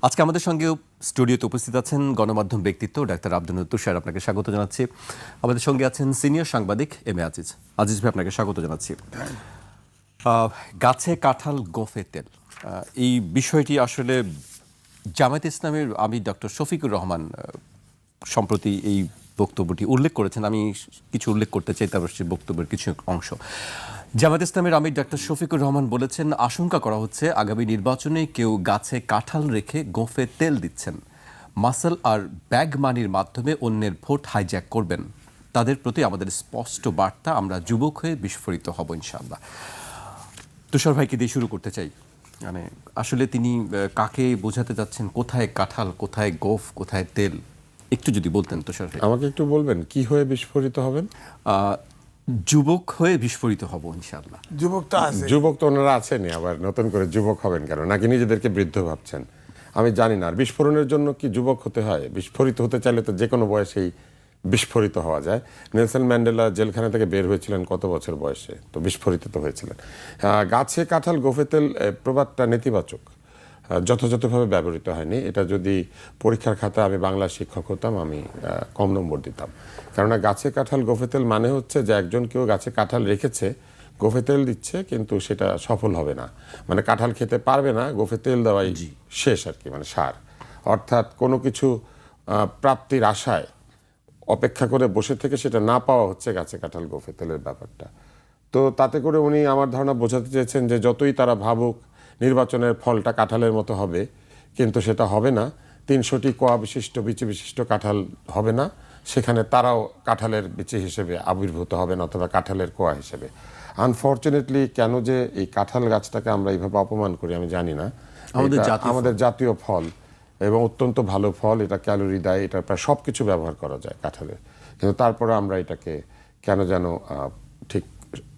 আজকে আমাদের সঙ্গে স্টুডিওতে উপস্থিত আছেন গণমাধ্যম ব্যক্তিত্ব ডাক্তার আব্দুল তুষার, আপনাকে স্বাগত জানাচ্ছি। আমাদের সঙ্গে আছেন সিনিয়র সাংবাদিক এম এ আজিজ। আজিজ ভাই, আপনাকে স্বাগত জানাচ্ছি। গাছে কাঁঠাল গোঁফে তেল, এই বিষয়টি আসলে জামায়াতে ইসলামের আমির ডক্টর শফিকুর রহমান সম্প্রতি এই বক্তব্যটি উল্লেখ করেছেন। আমি কিছু উল্লেখ করতে চাই, তারপর সেই বক্তব্যের কিছু অংশ। জামায়াত ইসলামের আমির ডক্টর শফিকুর রহমান বলেছেন, আশঙ্কা করা হচ্ছে আগামী নির্বাচনে কেউ গাছে কাঁঠাল রেখে গোঁফে তেল দিচ্ছেন, মাসল আর ব্যাগ মানির মাধ্যমে অন্যের ভোট হাইজ্যাক করবেন। তাদের প্রতি আমাদের স্পষ্ট বার্তা, আমরা যুবক হয়ে বিস্ফোরিত হব ইনশাআল্লাহ। তুষার ভাইকে দিয়ে শুরু করতে চাই। মানে আসলে তিনি কাকে বোঝাতে যাচ্ছেন? কোথায় কাঁঠাল, কোথায় গোঁফ, কোথায় তেল, একটু যদি বলতেন তুষার ভাই। আমাকে একটু বলবেন কি হয়ে বিস্ফোরিত হবেন? যুবক হয়ে বিস্ফোরিত হব ইনশাআল্লাহ। যুবক তো ওনারা আছেনই, আবার নতুন করে যুবক হবেন কেন? নাকি নিজেদেরকে বৃদ্ধ ভাবছেন? আমি জানি না। আর বিস্ফোরণের জন্য কি যুবক হতে হয়? বিস্ফোরিত হতে চাইলে তো যে কোনো বয়সেই বিস্ফোরিত হওয়া যায়। নেলসন ম্যান্ডেলা জেলখানা থেকে বের হয়েছিলেন কত বছর বয়সে? তো বিস্ফোরিত তো হয়েছিলেন। গাছে কাঁঠাল গোঁফে তেল প্রবাদটা নেতিবাচক, যথাযথভাবে ব্যবহৃত হয়নি। এটা যদি পরীক্ষার খাতা আমি বাংলা শিক্ষক হতাম, আমি কম নম্বর দিতাম। কেননা গাছে কাঁঠাল গোঁফে তেল মানে হচ্ছে যে একজন কেউ গাছে কাঁঠাল রেখেছে, গোঁফে তেল দিচ্ছে, কিন্তু সেটা সফল হবে না। মানে কাঁঠাল খেতে পারবে না, গোঁফে তেল দেওয়াই শেষ আর কি, মানে সার। অর্থাৎ কোনো কিছু প্রাপ্তির আশায় অপেক্ষা করে বসে থেকে সেটা না পাওয়া হচ্ছে গাছে কাঁঠাল গোঁফে তেলের ব্যাপারটা। তো তাতে করে উনি আমার ধারণা বোঝাতে চেয়েছেন যে যতই তারা ভাবুক নির্বাচনের ফলটা কাঁঠালের মতো হবে, কিন্তু সেটা হবে না। ৩০০টি কোয়া বিশিষ্ট বিচি বিশিষ্ট কাঁঠাল হবে না, সেখানে তারাও কাঁঠালের বিচি হিসেবে আবির্ভূত হবেন অথবা কাঁঠালের কোয়া হিসেবে। আনফর্চুনেটলি কেন যে এই কাঁঠাল গাছটাকে আমরা এইভাবে অপমান করি আমি জানি না। আমাদের জাতীয় ফল এবং অত্যন্ত ভালো ফল, এটা ক্যালোরি দেয়, এটা প্রায় সব কিছু ব্যবহার করা যায় কাঁঠালের, কিন্তু তারপরে আমরা এটাকে কেন যেন ঠিক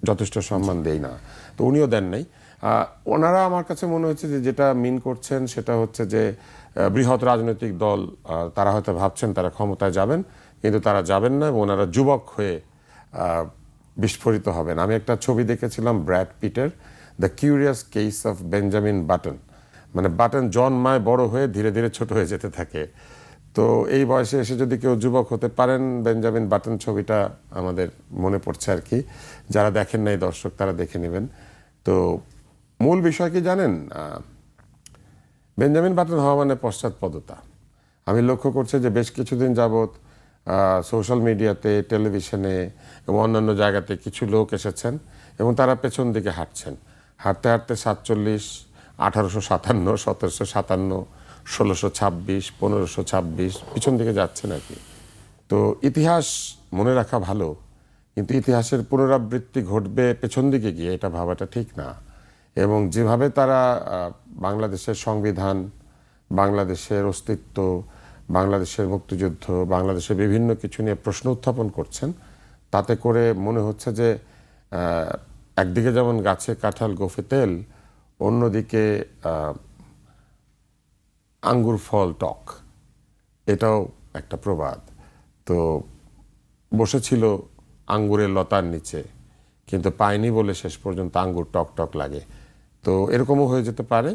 যথেষ্ট সম্মান দেই না। তো উনিও দেন নাই। ওনারা আমার কাছে মনে হচ্ছে যে যেটা মিন করছেন সেটা হচ্ছে যে বৃহৎ রাজনৈতিক দল, তারা হয়তো ভাবছেন তারা ক্ষমতায় যাবেন, কিন্তু তারা যাবেন না এবং ওনারা যুবক হয়ে বিস্ফোরিত হবেন। আমি একটা ছবি দেখেছিলাম ব্র্যাড পিটের, the curious case of Benjamin Button. মানে বাটন জন্মায় বড় হয়ে ধীরে ধীরে ছোট হয়ে যেতে থাকে। তো এই বয়সে এসে যদি কেউ যুবক হতে পারেন, বেঞ্জামিন বাটন ছবিটা আমাদের মনে পড়ছে আর কি। যারা দেখেন নাই দর্শক, তারা দেখে নেবেন। তো মূল বিষয় কি জানেন? বেঞ্জামিন বাটন হওয়া মানে পশ্চাৎপদতা। আমি লক্ষ্য করছি যে বেশ কিছুদিন যাবৎ সোশ্যাল মিডিয়াতে, টেলিভিশনে এবং অন্যান্য জায়গাতে কিছু লোক এসেছেন এবং তারা পেছন দিকে হাঁটছেন। হাঁটতে হাঁটতে 47, 1857, 1757, 1626, 1526 পিছন দিকে যাচ্ছেন আর কি। তো ইতিহাস মনে রাখা ভালো, কিন্তু ইতিহাসের পুনরাবৃত্তি ঘটবে পেছন দিকে গিয়ে, এটা ভাবাটা ঠিক না। এবং যেভাবে তারা বাংলাদেশের সংবিধান, বাংলাদেশের অস্তিত্ব, বাংলাদেশের মুক্তিযুদ্ধ, বাংলাদেশের বিভিন্ন কিছু নিয়ে প্রশ্ন উত্থাপন করছেন, তাতে করে মনে হচ্ছে যে একদিকে যেমন গাছে কাঁঠাল গোঁফে তেল, অন্যদিকে আঙ্গুর ফল টক, এটাও একটা প্রবাদ। তো বসেছিল আঙ্গুরের লতার নিচে, কিন্তু পায়নি বলে শেষ পর্যন্ত আঙ্গুর টক টক লাগে। তো এরকমও হয়ে যেতে পারে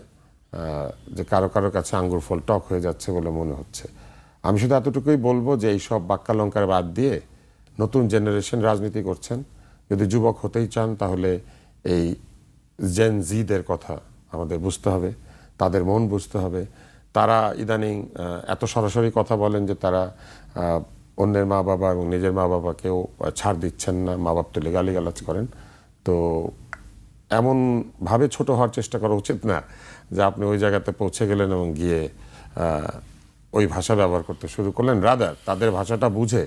যে কারো কারো কাছে আঙ্গুর ফল টক হয়ে যাচ্ছে বলে মনে হচ্ছে। আমি শুধু এতটুকুই বলবো যে এইসব বাক্যালঙ্কার বাদ দিয়ে নতুন জেনারেশন রাজনীতি করছেন। যদি যুবক হতেই চান তাহলে এই জেন জিদের কথা আমাদের বুঝতে হবে, তাদের মন বুঝতে হবে। তারা ইদানিং এত সরাসরি কথা বলেন যে তারা অন্যের মা বাবা এবং নিজের মা বাবাকেও ছাড় দিচ্ছেন না, মা বাপ তুলে গালিগালাজ করেন। তো এমনভাবে ছোট হওয়ার চেষ্টা করা উচিত না যে আপনি ওই জায়গাতে পৌঁছে গেলেন এবং গিয়ে ওই ভাষা ব্যবহার করতে শুরু করলেন। রাদার তাদের ভাষাটা বুঝে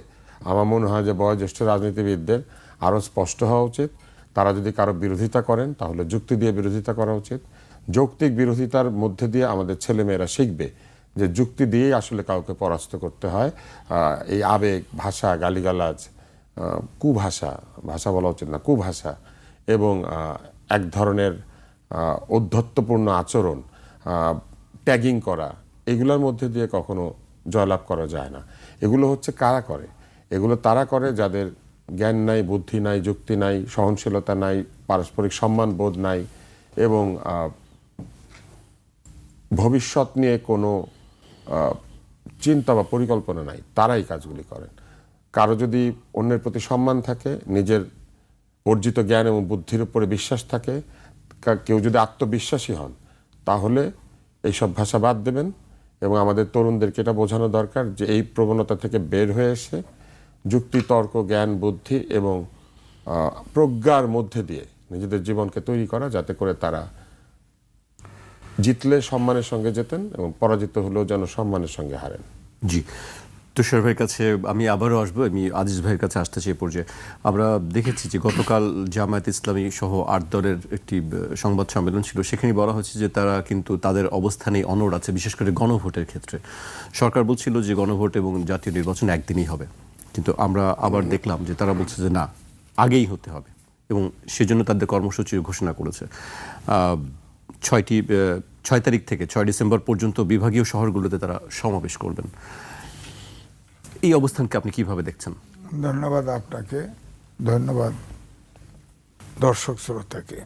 আমার মনে হয় যে বয়োজ্যেষ্ঠ রাজনীতিবিদদের আরও স্পষ্ট হওয়া উচিত। তারা যদি কারো বিরোধিতা করেন তাহলে যুক্তি দিয়ে বিরোধিতা করা উচিত। যৌক্তিক বিরোধিতার মধ্যে দিয়ে আমাদের ছেলেমেয়েরা শিখবে যে যুক্তি দিয়েই আসলে কাউকে পরাস্ত করতে হয়। এই আবেগ, ভাষা, গালিগালাজ, কুভাষা, ভাষা বলা উচিত না, কুভাষা এবং এক ধরনের ঔদ্ধত্যপূর্ণ আচরণ, ট্যাগিং করা, এগুলোর মধ্যে দিয়ে কখনো জয়লাভ করা যায় না। এগুলো হচ্ছে কারা করে? এগুলো তারা করে যাদের জ্ঞান নাই, বুদ্ধি নাই, যুক্তি নাই, সহনশীলতা নাই, পারস্পরিক সম্মান বোধ নাই এবং ভবিষ্যৎ নিয়ে কোনো চিন্তা বা পরিকল্পনা নাই, তারাই কাজগুলি করেন। কারো যদি অন্যের প্রতি সম্মান থাকে, নিজের অর্জিত জ্ঞান এবং বুদ্ধির উপরে বিশ্বাস থাকে, কেউ যদি আত্মবিশ্বাসী হন, তাহলে এইসব ভাষা বাদ দেবেন। এবং আমাদের তরুণদেরকে এটা বোঝানো দরকার যে এই প্রবণতা থেকে বের হয়ে এসে যুক্তি, তর্ক, জ্ঞান, বুদ্ধি এবং প্রজ্ঞার মধ্যে দিয়ে নিজেদের জীবনকে তৈরি করা, যাতে করে তারা জিতলে সম্মানের সঙ্গে জেতেন এবং পরাজিত হলেও যেন সম্মানের সঙ্গে হারেন। জি, তুষার ভাইয়ের কাছে আমি আবারও আসবো। আমি আজিজ ভাইয়ের কাছে আসতে চাই পর্যায়ে। আমরা দেখেছি যে গতকাল জামায়াত ইসলামী সহ 8 দলের একটি সংবাদ সম্মেলন ছিল, সেখানে বলা হয়েছে যে তারা কিন্তু তাদের অবস্থানেই অনড় আছে, বিশেষ করে গণভোটের ক্ষেত্রে। সরকার বলছিল যে গণভোট এবং জাতীয় নির্বাচন একদিনই হবে, কিন্তু আমরা আবার দেখলাম যে তারা বলছে যে না, আগেই হতে হবে, এবং সেজন্য তাদের কর্মসূচি ঘোষণা করেছে। 6 তারিখ থেকে 6 ডিসেম্বর পর্যন্ত বিভাগীয় শহরগুলোতে তারা সমাবেশ করবেন। এই অবস্থানকে আপনি কিভাবে দেখছেন? ধন্যবাদ আপনাকে, ধন্যবাদ দর্শক শ্রোতাকে।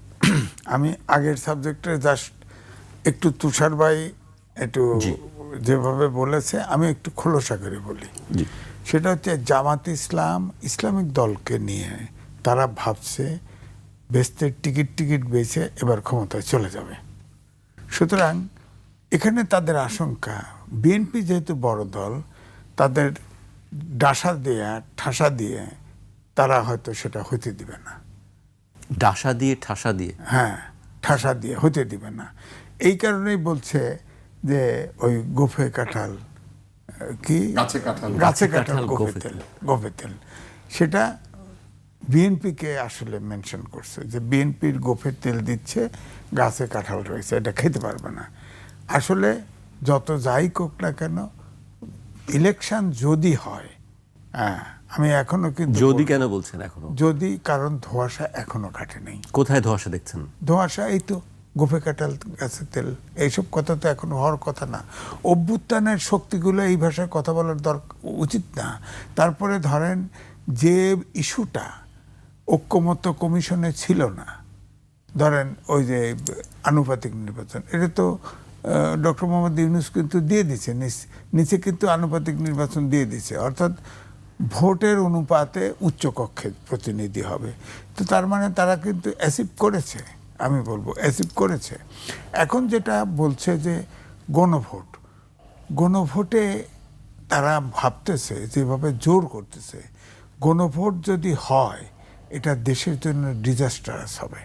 আমি আগের সাবজেক্টে জাস্ট একটু তুষার ভাই একটু যেভাবে বলেছে আমি একটু খোলসা করে বলি। সেটা হচ্ছে জামাত ইসলাম ইসলামিক দলকে নিয়ে তারা ভাবছে বেচতে টিকিট বেচে এবার ক্ষমতায় চলে যাবে। সুতরাং এখানে তাদের আশঙ্কা, বিএনপি যেহেতু বড় দল, তাদের ঠাসা দিয়ে তারা হয়তো সেটা হতে দিবে না। ঠাসা দিয়ে হ্যাঁ, ঠাসা দিয়ে হতে দিবে না। এই কারণেই বলছে যে ওই গোফে কাঁঠাল কি গাছে কাঁঠাল গোফে তেল সেটা বিএনপিকে আসলে মেনশন করছে যে বিএনপির গোফের তেল দিচ্ছে, গাছে কাঁঠাল রয়েছে, এটা খেতে পারবে না। আসলে যত যাই কোক না কেন, ইলেকশন যদি হয়, আমি এখনো কিন্তু যদি কেন বলছেন এখনো যদি, কারণ ধোঁয়াশা এখনো কাটে নাই। কোথায় ধোঁয়াশা দেখছেন? ধোঁয়াশা এই তো গোফে কাঁঠাল গাছের তেল, এইসব কথা তো এখনো হওয়ার কথা না। অভ্যুত্থানের শক্তিগুলো এই ভাষায় কথা বলার উচিত না। তারপরে ধরেন যে ইস্যুটা ঐক্যমত্য কমিশনে ছিল না, ধরেন ওই যে আনুপাতিক নির্বাচন, এটা তো ডক্টর মোহাম্মদ ইউনূস কিন্তু দিয়ে দিচ্ছে, নিচে কিন্তু আনুপাতিক নির্বাচন দিয়ে দিচ্ছে, অর্থাৎ ভোটের অনুপাতে উচ্চকক্ষের প্রতিনিধি হবে। তো তার মানে তারা কিন্তু অ্যাচিভ করেছে, আমি বলবো অ্যাচিভ করেছে। এখন যেটা বলছে যে গণভোটে তারা ভাবতেছে, যেভাবে জোর করতেছে, গণভোট যদি হয় এটা দেশের জন্য ডিজাস্টারাস হবে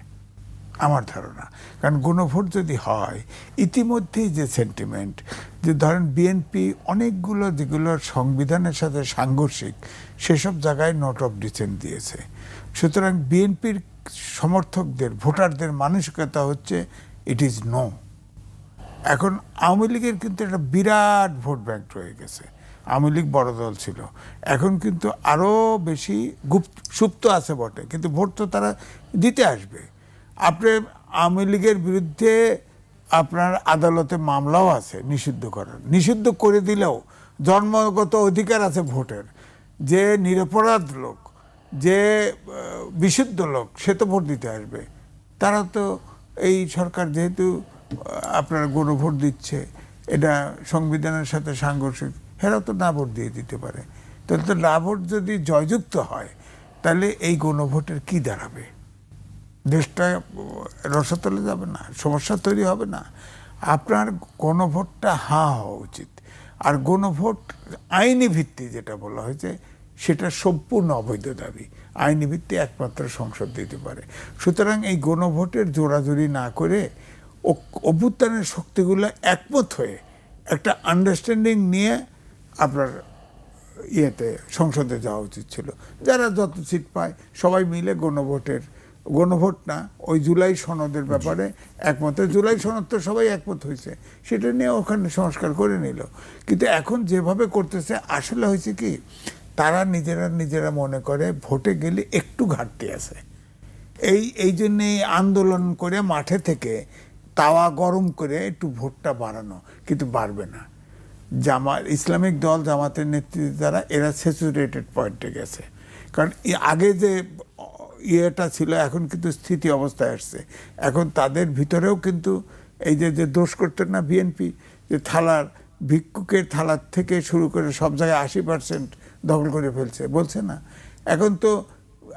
আমার ধারণা। কারণ গণভোট যদি হয়, ইতিমধ্যেই যে সেন্টিমেন্ট, যে ধরেন বিএনপি অনেকগুলো যেগুলো সংবিধানের সাথে সাংঘর্ষিক, সেসব জায়গায় নোট অফ ডিসেন্ট দিয়েছে। সুতরাং বিএনপির সমর্থকদের, ভোটারদের মানসিকতা হচ্ছে ইট ইজ নো। এখন আওয়ামী লীগের কিন্তু একটা বিরাট ভোট ব্যাংক রয়ে গেছে। আওয়ামী লীগ বড় দল ছিল, এখন কিন্তু আরও বেশি সুপ্ত আছে বটে, কিন্তু ভোট তো তারা দিতে আসবে। আপনি আওয়ামী লীগের বিরুদ্ধে আপনার আদালতে মামলাও আছে নিষিদ্ধ করার, নিষিদ্ধ করে দিলেও জন্মগত অধিকার আছে ভোটের। যে নিরপরাধ লোক, যে বিশুদ্ধ লোক, সে তো ভোট দিতে আসবে। তারা তো এই সরকার যেহেতু আপনার গণভোট দিচ্ছে, এটা সংবিধানের সাথে সাংঘর্ষিক, এরাও তো না ভোট দিয়ে দিতে পারে। তাহলে তো না ভোট যদি জয়যুক্ত হয়, তাহলে এই গণভোটের কি দাঁড়াবে? দেশটা রসাতলে যাবে না, সমস্যা তৈরি হবে না? আপনার গণভোটটা হওয়া উচিত। আর গণভোট আইনি ভিত্তি যেটা বলা হয়েছে, সেটা সম্পূর্ণ অবৈধ দাবি। আইনি ভিত্তি একমাত্র সংসদ দিতে পারে। সুতরাং এই গণভোটের জোরাজুরি না করে অভ্যুত্থানের শক্তিগুলো একমত হয়ে একটা আন্ডারস্ট্যান্ডিং নিয়ে আপনার সংসদে যাওয়া উচিত ছিল। যারা যত সিট পায় সবাই মিলে গণভোট না, ওই জুলাই সনদের ব্যাপারে একমত। জুলাই সনদ তো সবাই একমত হয়েছে, সেটা নিয়ে ওখানে সংস্কার করে নিল। কিন্তু এখন যেভাবে করতেছে, আসলে হয়েছে কি, তারা নিজেরা মনে করে ভোটে গেলে একটু ঘাটতি আছে, এই জন্যে আন্দোলন করে মাঠে থেকে তাওয়া গরম করে একটু ভোটটা বাড়ানো, কিন্তু বাড়বে না। ইসলামিক দল জামাতের নেতৃত্বে দ্বারা এরা স্যাচুরেটেড পয়েন্টে গেছে। কারণ আগে যে ইয়েটা ছিল, এখন কিন্তু স্থিতি অবস্থায় আসছে। এখন তাদের ভিতরেও কিন্তু এই যে দোষ করতেন না বিএনপি, যে থালার ভিক্ষুকের থালার থেকে শুরু করে সব জায়গায় 80% দখল করে ফেলছে, বলছে না? এখন তো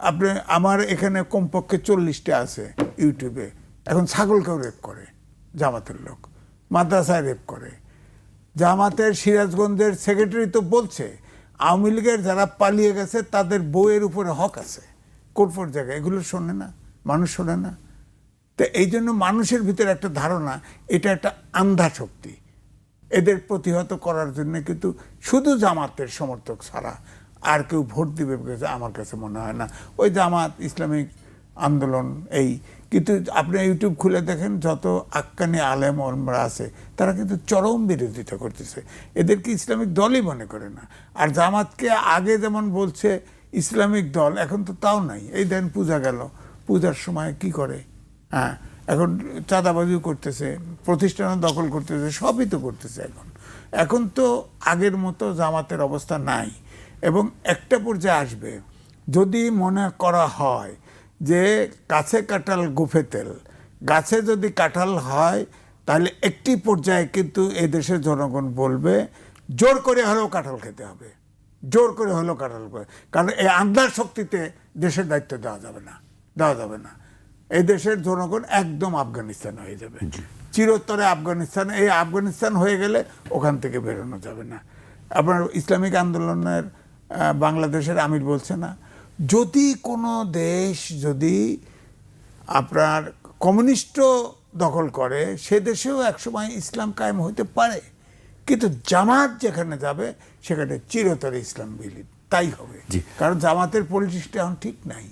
আপনি আমার এখানে কমপক্ষে 40টা আছে ইউটিউবে, এখন ছাগলকেও রেপ করে জামাতের লোক, মাদ্রাসায় রেপ করে। জামাতের সিরাজগঞ্জের সেক্রেটারি তো বলছে আওয়ামী লীগের যারা পালিয়ে গেছে তাদের বউয়ের উপরে হক আছে কোন জায়গায়, এগুলো শোনে না মানুষ, শোনে না। তো এই জন্য মানুষের ভিতরে একটা ধারণা এটা একটা আন্ধা শক্তি, এদের প্রতিহত করার জন্য কিন্তু শুধু জামাতের সমর্থক ছাড়া আর কেউ ভোট দিবে আমার কাছে মনে হয় না। ওই জামাত, ইসলামিক আন্দোলন এই, কিন্তু আপনি ইউটিউব খুলে দেখেন যত আক্কানি আলেম ওলমারা আছে তারা কিন্তু চরম বিরোধিতা করতেছে, এদেরকে ইসলামিক দলই মনে করে না। আর জামাতকে আগে যেমন বলছে ইসলামিক দল, এখন তো তাও নাই। এই দেন পূজা গেল, পূজার সময় কি করে, হ্যাঁ এখন চাঁদাবাজিও করতেছে, প্রতিষ্ঠানও দখল করতেছে, সবই তো করতেছে। এখন তো আগের মতো জামাতের অবস্থা নাই। এবং একটা পর্যায়ে আসবে যদি মনে করা হয় যে গাছে কাঁঠাল গোফে তেল, গাছে যদি কাঁঠাল হয় তাহলে একটি পর্যায়ে কিন্তু এই দেশের জনগণ বলবে জোর করে হলেও কাঁঠাল খেতে হবে, জোর করে হলেও কাঁঠাল করে, কারণ এই আন্ধার শক্তিতে দেশের দায়িত্ব দেওয়া যাবে না, দেওয়া যাবে না। এই দেশের জনগণ একদম আফগানিস্তান হয়ে যাবে, চিরতরে আফগানিস্তান। এই আফগানিস্তান হয়ে গেলে ওখান থেকে বেরোনো যাবে না। আপনার ইসলামিক আন্দোলনের বাংলাদেশের আমির বলছে না, যদি কোনো দেশ যদি আপনার কমিউনিস্ট দখল করে সে দেশেও একসময় ইসলাম কায়েম হইতে পারে, কিন্তু জামাত যেখানে যাবে সেখানে চিরতরে ইসলাম বিলীন, তাই হবে। কারণ জামাতের পলিটিক্সটা এখন ঠিক নাই,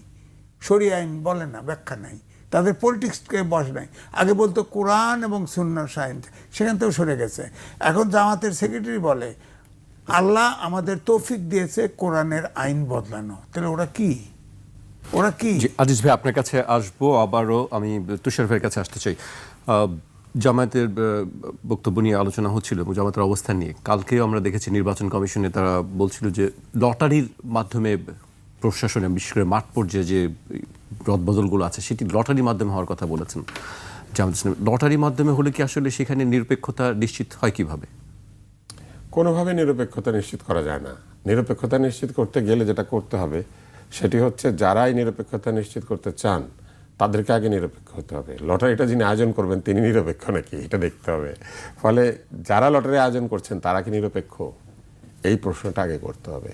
শরিয়া আইন বলে না, ব্যাখ্যা নাই, তাদের পলিটিক্সকে বস নাই। আগে বলতো কোরআন এবং সুন্নাহ সায়েন্স, সেখান থেকেও সরে গেছে। এখন জামাতের সেক্রেটারি বলে আল্লাহ আমাদের তৌফিক দিয়েছে কোরআনের আইন বদলানো, তাহলে ওরা কি, ওরা কি? আজিজ ভাই আপনার কাছে আসবো, আবারও আমি তুষার ভাইয়ের কাছে আসতে চাই। জামায়াতের বক্তব্য নিয়ে আলোচনা হচ্ছিল এবং জামায়াতের অবস্থান নিয়ে। কালকেও আমরা দেখেছি নির্বাচন কমিশনে তারা বলছিল যে লটারির মাধ্যমে প্রশাসনে, বিশেষ করে মাঠ পর্যায়ে যে রদবদলগুলো আছে সেটি লটারির মাধ্যমে হওয়ার কথা বলেছেন জামায়াত ইসলামী। লটারির মাধ্যমে হলে কি আসলে সেখানে নিরপেক্ষতা নিশ্চিত হয় কিভাবে? কোনোভাবে নিরপেক্ষতা নিশ্চিত করা যায় না। নিরপেক্ষতা নিশ্চিত করতে গেলে যেটা করতে হবে সেটি হচ্ছে যারাই নিরপেক্ষতা নিশ্চিত করতে চান তাদেরকে আগে নিরপেক্ষ হতে হবে। লটারিটা যিনি আয়োজন করবেন তিনি নিরপেক্ষ নাকি এটা দেখতে হবে। ফলে যারা লটারি আয়োজন করছেন তারা কি নিরপেক্ষ, এই প্রশ্নটা আগে করতে হবে।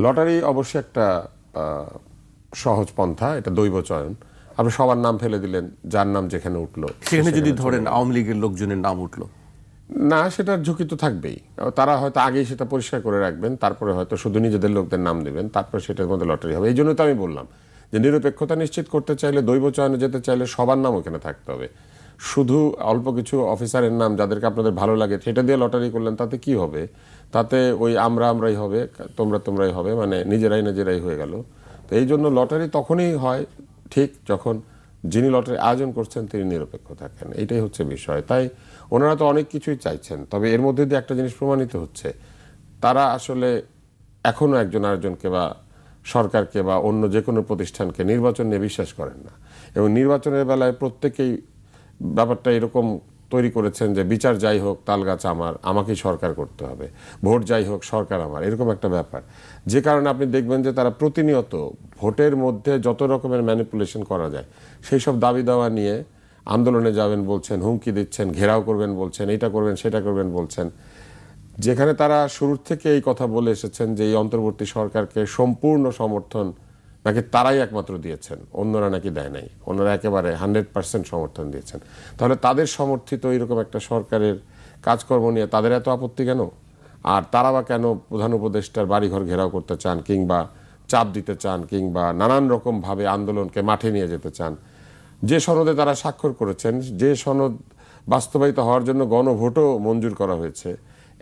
লটারি অবশ্যই একটা সহজ পন্থা, এটা দৈব চয়ন। আপনি সবার নাম ফেলে দিলেন, যার নাম যেখানে উঠলো সেখানে যদি ধরেন আওয়ামী লীগের লোকজনের নাম উঠলো না, সেটার ঝুঁকি তো থাকবেই। তারা হয়তো আগেই সেটা পরিষ্কার করে রাখবেন, তারপরে হয়তো শুধু নিজেদের লোকদের নাম দেবেন, তারপরে সেটার মধ্যে লটারি হবে। এই জন্য তো আমি বললাম যে নিরপেক্ষতা নিশ্চিত করতে চাইলে, দৈব চয়নে যেতে চাইলে সবার নাম ওখানে থাকতে হবে। শুধু অল্প কিছু অফিসারের নাম যাদেরকে আপনাদের ভালো লাগে সেটা দিয়ে লটারি করলেন, তাতে কি হবে? তাতে ওই আমরাই হবে, তোমরাই হবে, মানে নিজেরাই হয়ে গেল। তো এই জন্য লটারি তখনই হয় ঠিক যখন যিনি লটারি আয়োজন করছেন তিনি নিরপেক্ষ থাকেন, এইটাই হচ্ছে বিষয়। তাই ওনারা তো অনেক কিছুই চাইছেন, তবে এর মধ্যে দিয়ে একটা জিনিস প্রমাণিত হচ্ছে, তারা আসলে এখনো একজন আরেকজনকে বা সরকারকে বা অন্য যে কোনো প্রতিষ্ঠানকে নির্বাচন নিয়ে বিশ্বাস করেন না। এবং নির্বাচনের বেলায় প্রত্যেকেই ব্যাপারটা এরকম তৈরি করেছেন যে বিচার যাই হোক তাল গাছ আমার, আমাকেই সরকার করতে হবে, ভোট যাই হোক সরকার আমার, এরকম একটা ব্যাপার। যে কারণে আপনি দেখবেন যে তারা প্রতিনিয়ত ভোটের মধ্যে যত রকমের ম্যানিপুলেশন করা যায় সেই সব দাবি দাওয়া নিয়ে আন্দোলনে যাবেন বলছেন, হুমকি দিচ্ছেন, ঘেরাও করবেন বলছেন, এইটা করবেন সেটা করবেন বলছেন। যেখানে তারা শুরুর থেকে এই কথা বলে এসেছেন যে এই অন্তর্বর্তী সরকারকে সম্পূর্ণ সমর্থন নাকি তারাই একমাত্র দিয়েছেন, অন্যরা নাকি দেয় নাই, অন্যরা একেবারে 100% সমর্থন দিয়েছেন। তাহলে তাদের সমর্থিত এরকম একটা সরকারের কাজকর্ম নিয়ে তাদের এত আপত্তি কেন? আর তারা বা কেন প্রধান উপদেষ্টার বাড়িঘর ঘেরাও করতে চান, কিংবা চাপ দিতে চান, কিংবা নানান রকমভাবে আন্দোলনকে মাঠে নিয়ে যেতে চান? যে সনদে তারা স্বাক্ষর করেছেন, যে সনদ বাস্তবায়িত হওয়ার জন্য গণভোটও মঞ্জুর করা হয়েছে,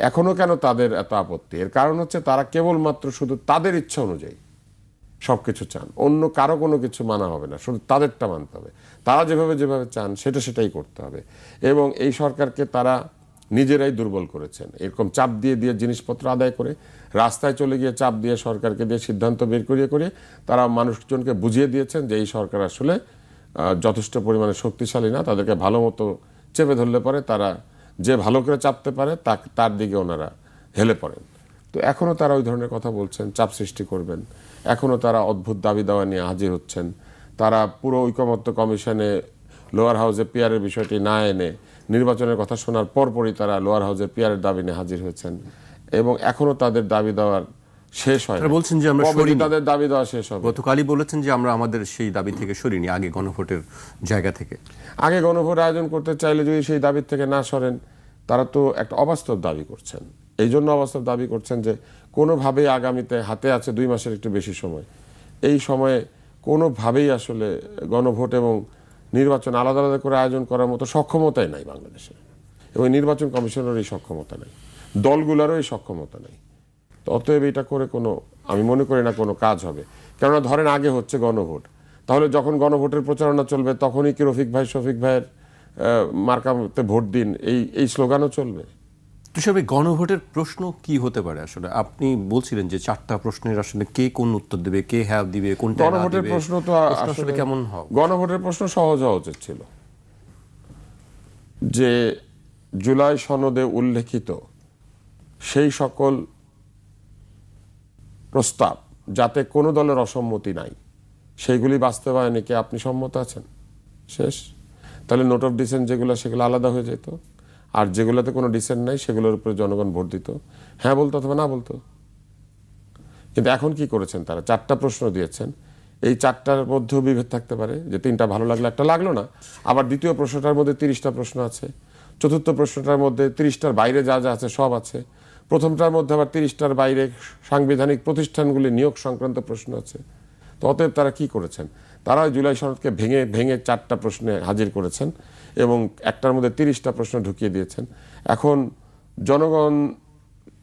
এখনো কেন তাদের এত আপত্তি? এর কারণ হচ্ছে তারা কেবলমাত্র শুধু তাদের ইচ্ছা অনুযায়ী সবকিছু চান, অন্য কারো কোনো কিছু মানা হবে না, শুধু তাদেরটা মানতে হবে। তারা যেভাবে চান সেটাই করতে হবে। এবং এই সরকারকে তারা নিজেরাই দুর্বল করেছেন, এরকম চাপ দিয়ে জিনিসপত্র আদায় করে, রাস্তায় চলে গিয়ে চাপ দিয়ে সরকারকে দিয়ে সিদ্ধান্ত বের করিয়ে তারা মানুষজনকে বুঝিয়ে দিয়েছেন যে এই সরকার আসলে যথেষ্ট পরিমাণে শক্তিশালী না, তাদেরকে ভালো মতো চেপে ধরলে পরে তারা যে ভালো করে চাপতে পারে তার দিকে ওনারা হেলে পড়েন। তো এখনও তারা ওই ধরনের কথা বলছেন, চাপ সৃষ্টি করবেন। এখনও তারা অদ্ভুত দাবি দাওয়া নিয়ে হাজির হচ্ছেন। তারা পুরো ঐকমত্য কমিশনে লোয়ার হাউসে পিয়ারের বিষয়টি না এনে নির্বাচনের কথা শোনার পরপরই তারা লোয়ার হাউসে পিয়ারের দাবি নিয়ে হাজির হয়েছেন, এবং এখনও তাদের দাবি দেওয়ার শেষ হয় না। তারা বলছেন যে আমরা কবে সরিনি। তাদের দাবি দেওয়া শেষ হবে? গতকালই বলেছেন যে আমরা আমাদের সেই দাবি থেকে সরিনি, আগে গণভোটের জায়গা থেকে। আগে গণভোট আয়োজন করতে চাইলে যদি সেই দাবির থেকে না সরেন, তারা তো একটা অবাস্তব দাবি করছেন। এই জন্য অবাস্তব দাবি করছেন যে কোনোভাবেই আগামীতে হাতে আছে 2 মাসের একটু বেশি সময়, এই সময়ে কোনোভাবেই আসলে গণভোট এবং নির্বাচন আলাদা আলাদা করে আয়োজন করার মতো সক্ষমতাই নাই বাংলাদেশে, এবং নির্বাচন কমিশনের এই সক্ষমতা নেই, দলগুলোরও এই সক্ষমতা নেই। তো অতএব এটা করে আমি মনে করি না কোনো কাজ হবে। কেননা ধরেন আগে হচ্ছে গণভোট, তাহলে যখন গণভোটের প্রচারণা চলবে তখনই কি রফিক ভাইয়ের মার্কাতে ভোট দিন এই স্লোগানও চলবে? তুষার ভাই, গণভোটের প্রশ্ন কি হতে পারে আসলে? আপনি বলছিলেন যে 4টা প্রশ্নের আসলে কে কোন উত্তর দেবে, কে হ্যাঁ দিবে, কোনটা না গণভোটের দিবে। প্রশ্ন তো আসলে কেমন হবে? গণভোটের প্রশ্ন সহজ হওয়া উচিত ছিল, যে জুলাই সনদে উল্লেখিত সেই সকল প্রস্তাব যাতে কোনো দলের অসম্মতি নাই সেইগুলি বাস্তবায়নে কি আপনি সম্মত আছেন? শেষ। তাহলে নোট অফ ডিসেন্ট যেগুলো সেগুলো আলাদা হয়ে যেত, আর যেগুলোতে কোনো ডিসেন্ট নাই সেগুলোর উপরে জনগণ ভোট দিত, হ্যাঁ বলতো অথবা না বলতো। কিন্তু এখন কি করেছেন তারা? 4টা প্রশ্ন দিয়েছেন। এই 4টার মধ্যেও বিভেদ থাকতে পারে, যে 3টা ভালো লাগলো, একটা লাগলো না। আবার দ্বিতীয় প্রশ্নটার মধ্যে 30টা প্রশ্ন আছে, চতুর্থ প্রশ্নটার মধ্যে 30টার বাইরে যা যা আছে সব আছে, প্রথমটার মধ্যে আবার 30টার বাইরে সাংবিধানিক প্রতিষ্ঠানগুলি নিয়োগ সংক্রান্ত প্রশ্ন আছে। তো অতএব তারা কি করেছেন? তারা জুলাই সনদকে ভেঙে ভেঙে 4টা প্রশ্নে হাজির করেছেন, এবং একটার মধ্যে 30টা প্রশ্ন ঢুকিয়ে দিয়েছেন। এখন জনগণ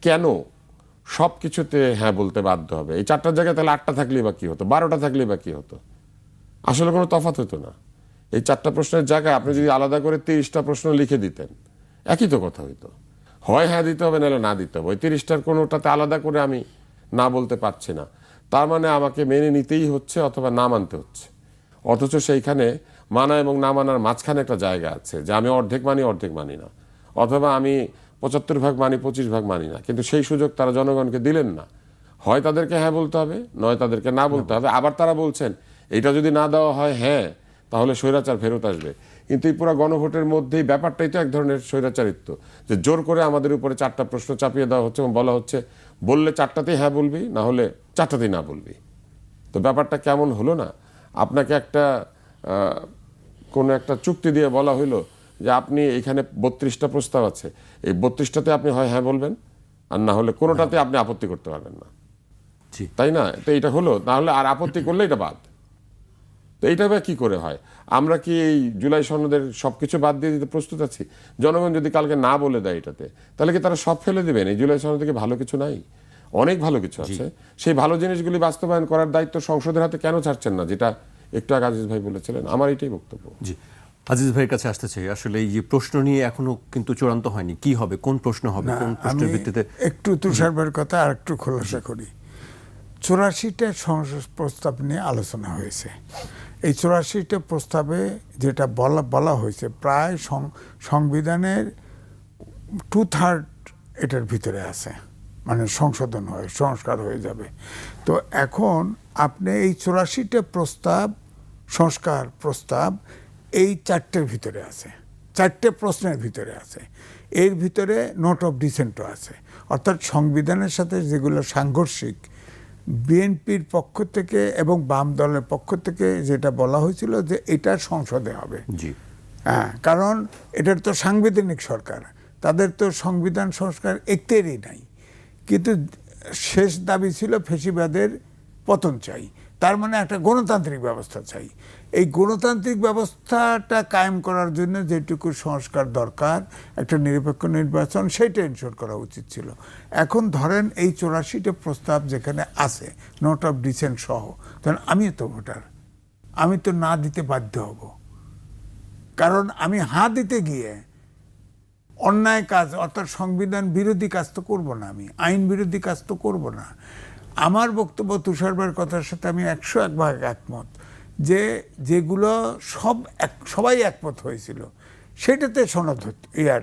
কেন সব কিছুতে হ্যাঁ বলতে বাধ্য হবে? এই 4টার জায়গায় তাহলে 8টা থাকলেই বা কি হতো, 12টা থাকলেই বা কি হতো? আসলে কোনো তফাৎ হতো না। এই 4টা প্রশ্নের জায়গায় আপনি যদি আলাদা করে 30টা প্রশ্ন লিখে দিতেন, একই তো কথা হইতো। হয় হ্যাঁ দিতে হবে, নাহলে না দিতে হবে। ওই 30টার কোনোটাতে আলাদা করে আমি না বলতে পারছি না, তার মানে আমাকে মেনে নিতেই হচ্ছে অথবা না মানতে হচ্ছে। অথচ সেইখানে মানা এবং না মানার মাঝখানে একটা জায়গা আছে, যে আমি অর্ধেক মানি অর্ধেক মানি না, অথবা আমি 75 ভাগ মানি 25 ভাগ মানি না। কিন্তু সেই সুযোগ তারা জনগণকে দিলেন না। হয় তাদেরকে হ্যাঁ বলতে হবে, নয় তাদেরকে না বলতে হবে। আবার তারা বলছেন এটা যদি না দেওয়া হয় হ্যাঁ, তাহলে স্বৈরাচার ফেরত আসবে। কিন্তু এই পুরো গণভোটের মধ্যেই ব্যাপারটাই তো এক ধরনের স্বৈরাচারিত্ব, যে জোর করে আমাদের উপরে 4টা প্রশ্ন চাপিয়ে দেওয়া হচ্ছে এবং বলা হচ্ছে বললে 4টাতেই হ্যাঁ বলবি, না হলে 4টাতেই না বলবি। তো ব্যাপারটা কেমন হলো না? আপনাকে কোনো একটা চুক্তি দিয়ে বলা হইলো যে আপনি এখানে 32টা প্রস্তাব আছে, এই 32টাতে আপনি হয় হ্যাঁ বলবেন, আর না হলে কোনোটাতে আপনি আপত্তি করতে পারবেন না, তাই না? তো এটা হলো, না হলে আর আপত্তি করলে এটা বাদ। তো এইটা বা কি করে হয়? আমরা কি এই জুলাই সনদের সবকিছু বাদ দিয়ে দিতে প্রস্তুত আছি? জনগণ যদি কালকে না বলে দেয় এটাতে, তাহলে কি তারা সব ফেলে দেবেন? এই জুলাই সনদ থেকে ভালো কিছু নাই? অনেক ভালো কিছু আছে। সেই ভালো জিনিসগুলি বাস্তবায়ন করার দায়িত্ব সংসদের হাতে কেন ছাড়ছেন না? যেটা একটু আগে আজিজ ভাই বলেছিলেন, আমার এটাই বক্তব্য। জি, আজিজ ভাইয়ের কাছে আসতে চাই। আসলে এই যে প্রশ্ন নিয়ে এখনো কিন্তু চূড়ান্ত হয়নি, কি হবে, কোন প্রশ্ন হবে, কোন প্রশ্নের ভিত্তিতে। একটু তুষার ভাইয়ের কথা আর একটু খোলাসা করি। 84টা সংসদ প্রস্তাব নিয়ে আলোচনা হয়েছে। এই 84টা প্রস্তাবে যেটা বলা হয়েছে, প্রায় সংবিধানের 2/3 এটার ভিতরে আছে, মানে সংশোধন হয়ে সংস্কার হয়ে যাবে। তো এখন আপনি এই 84টা প্রস্তাব, সংস্কার প্রস্তাব, এই 4টের ভিতরে আছে, 4টে প্রশ্নের ভিতরে আছে। এর ভিতরে নোট অফ ডিসেন্টও আছে, অর্থাৎ সংবিধানের সাথে যেগুলো সাংঘর্ষিক, বিএনপির পক্ষ থেকে এবং বাম দলের পক্ষ থেকে যেটা বলা হয়েছিল যে এটা সংসদে হবে। জি, হ্যাঁ, কারণ এটার তো সাংবিধানিক সরকার, তাদের তো সংবিধান সংস্কার একটেরই নাই। কিন্তু শেষ দাবি ছিল ফ্যাসিবাদের পতন চাই, তার মানে একটা গণতান্ত্রিক ব্যবস্থা চাই। এই গণতান্ত্রিক ব্যবস্থাটা কায়েম করার জন্য যেটুকু সংস্কার দরকার, একটা নিরপেক্ষ নির্বাচন, সেটা এনশোর করা উচিত ছিল। এখন ধরেন এই 84টা প্রস্তাব যেখানে আছে, নোট অফ ডিসেন্ট সহ, তখন আমিও তো ভোটার, আমি তো না দিতে বাধ্য হব। কারণ আমি হাঁ দিতে গিয়ে অন্যায় কাজ, অর্থাৎ সংবিধান বিরোধী কাজ তো করবো না, আমি আইন বিরোধী কাজ তো করবো না। আমার বক্তব্য তুষার ভাইয়ের কথার সাথে আমি 101 ভাগ একমত, যে যেগুলো সবাই একমত হয়েছিল সেটাতে সনদ হতো, ইয়ার